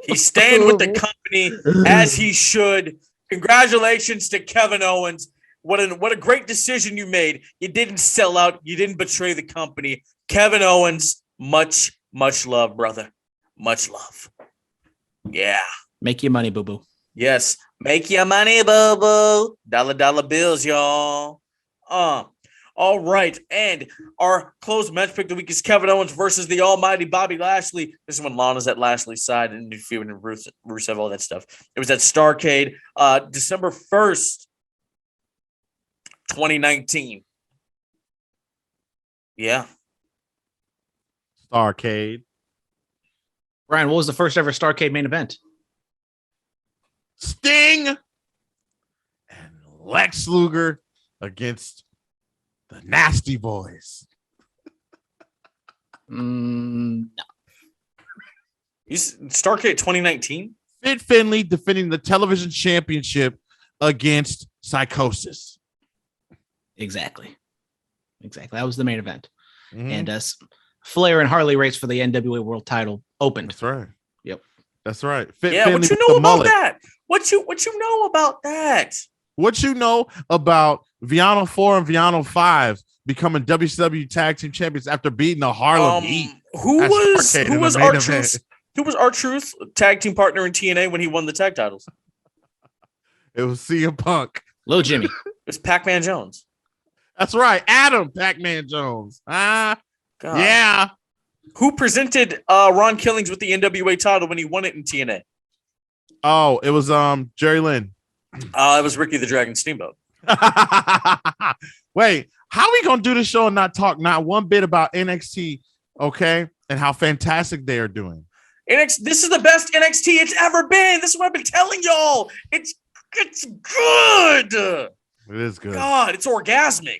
He's staying with the company as he should. Congratulations to Kevin Owens. What a great decision you made. You didn't sell out. You didn't betray the company. Kevin Owens, much love, brother. Much love. Yeah.
Make your money, boo-boo.
Yes. Make your money, boo-boo. Dollar bills, y'all. All right. And our closed match pick of the week is Kevin Owens versus the almighty Bobby Lashley. This is when Lana's at Lashley's side and interviewing Rusev, all that stuff. It was at Starrcade, December 1st, 2019. Yeah.
Starrcade.
Brian, what was the first ever Starrcade main event?
Sting and Lex Luger against the Nasty Boys.
No.
Starrcade 2019?
Fit Finlay defending the television championship against Psychosis.
Exactly. That was the main event.
Mm-hmm.
And Flair and Harley Race for the NWA World Title opened.
That's right.
Yep.
That's right.
What you know about that? What you know about that?
What you know about Viano 4 and Viano 5 becoming WCW Tag Team Champions after beating the Harlem Heat?
Who was R-Truth tag team partner in TNA when he won the tag titles?
It was CM Punk.
Lil Jimmy.
It was Pac-Man Jones.
That's right. Adam Pac-Man Jones.
God.
Yeah.
Who presented Ron Killings with the NWA title when he won it in TNA?
Oh, it was Jerry Lynn.
It was Ricky the Dragon Steamboat.
Wait, how are we gonna do this show and not talk not one bit about NXT, okay, and how fantastic they are doing?
This is the best NXT it's ever been. This is what I've been telling y'all. It's good.
It is good.
God, it's orgasmic.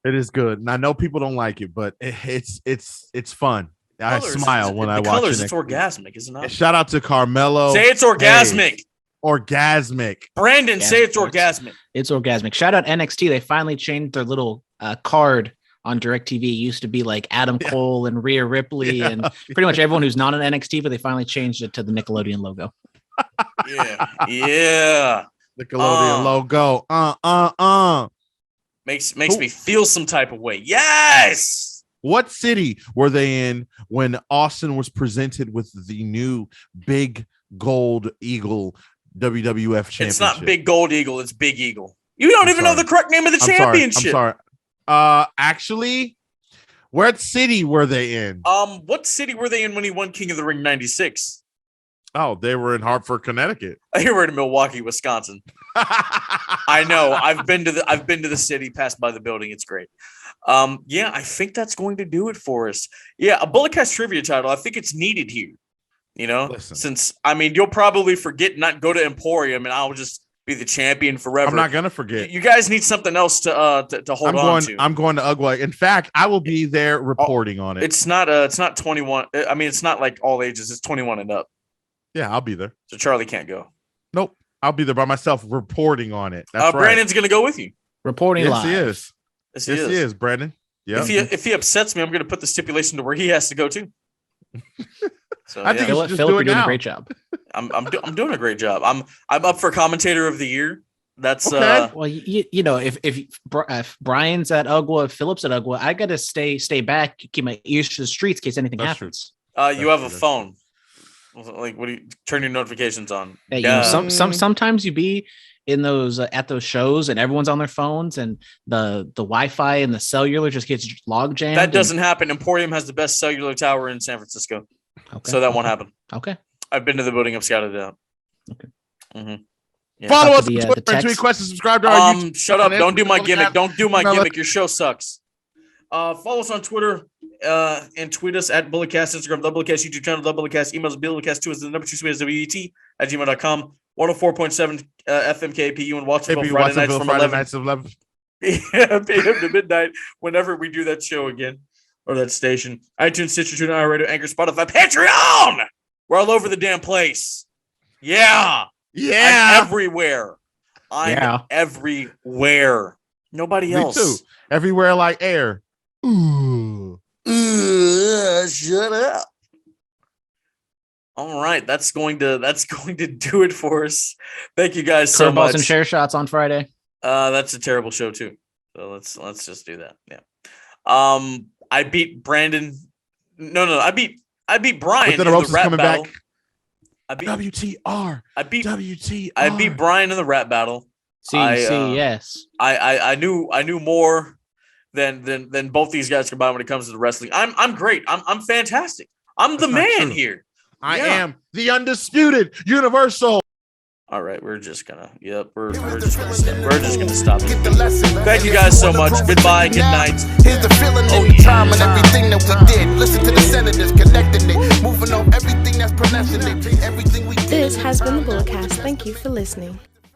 It is good, and I know people don't like it, but it's fun. I smile when I watch it.
It's orgasmic, isn't it?
Shout out to Carmelo.
Say it's orgasmic.
Hey, orgasmic.
Brandon, say it's orgasmic.
It's orgasmic. Shout out NXT. They finally changed their little card on DirecTV. It used to be like Adam Cole and Rhea Ripley and pretty much everyone who's not on NXT, but they finally changed it to the Nickelodeon logo.
Yeah.
Nickelodeon logo.
Makes me feel some type of way. Yes.
What city were they in when Austin was presented with the new big gold eagle WWF championship?
It's not Big Gold Eagle. It's Big Eagle. You don't even know the correct name of the championship.
I'm sorry. Actually, what city were they in?
What city were they in when he won King of the Ring 96?
Oh, they were in Hartford, Connecticut.
I hear we're in Milwaukee, Wisconsin. I know. I've been to the city, passed by the building. It's great. Yeah, I think that's going to do it for us. Yeah, a Bulletcast trivia title. I think it's needed here. You know, since you'll probably forget, not go to Emporium, and I'll just be the champion forever.
I'm not gonna forget.
You guys need something else to hold on to.
I'm going to Ugly. In fact, I will be there reporting on it.
It's not 21. It's not like all ages. It's 21 and up.
Yeah, I'll be there.
So Charlie can't go.
Nope, I'll be there by myself reporting on it. That's right.
Brandon's gonna go with you.
Reporting live.
Yes, he is, Brandon. Yeah.
If he upsets me, I'm gonna put the stipulation to where he has to go too. So
I think
Phillip, you're doing a great job.
I'm doing a great job. I'm up for commentator of the year. That's
okay.
Well, you know, if Brian's at Ugwa, if Phillip's at Ugwa, I gotta stay back, keep my ears to the streets in case anything happens.
You have a phone. Like, what do you turn your notifications on?
Hey, you know, sometimes you be in those at those shows and everyone's on their phones and the Wi-Fi and the cellular just gets log jammed.
That doesn't happen. Emporium has the best cellular tower in San Francisco.
Okay.
So that won't happen.
Okay.
I've been to the building. I've scouted it out.
Okay.
Mm-hmm.
Yeah. Follow us on Twitter, tweet questions, subscribe to our YouTube.
Shut up. Don't do my gimmick. Don't do my gimmick. Your show sucks. Follow us on Twitter and tweet us at Bulletcast, Instagram, The Bulletcast, YouTube channel, The Bulletcast, emails, Bulletcast2 is the number 2 space WET@gmail.com, 104.7 FMKPU and Watsonville Friday nights from 11 p.m. to midnight whenever we do that show again or that station. iTunes, Stitcher, TuneIn, iRadio, Anchor, Spotify, Patreon. We're all over the damn place. Yeah. I'm everywhere. Everywhere. Nobody else.
Me too. Everywhere like air. Ooh.
Shut up. All right, that's going to do it for us. Thank you guys so much.
Curveballs and share shots on Friday.
That's a terrible show too. So let's just do that. Yeah. I beat Brandon. No, I beat Brian in the rap battle.
Back. I beat WTR.
I beat Brian in the rap battle.
Yes.
I knew more than both these guys combined when it comes to the wrestling. I'm great. I'm fantastic. I'm the man here.
I am the undisputed universal.
All right, we're just gonna stop it. Thank you guys so much. Goodbye. Good night.
Here's the feeling in time and everything that we did. Listen to the senators connecting it, moving on everything that's pronouncing it, everything we did.
This has been the Bulletcast. Thank you for listening.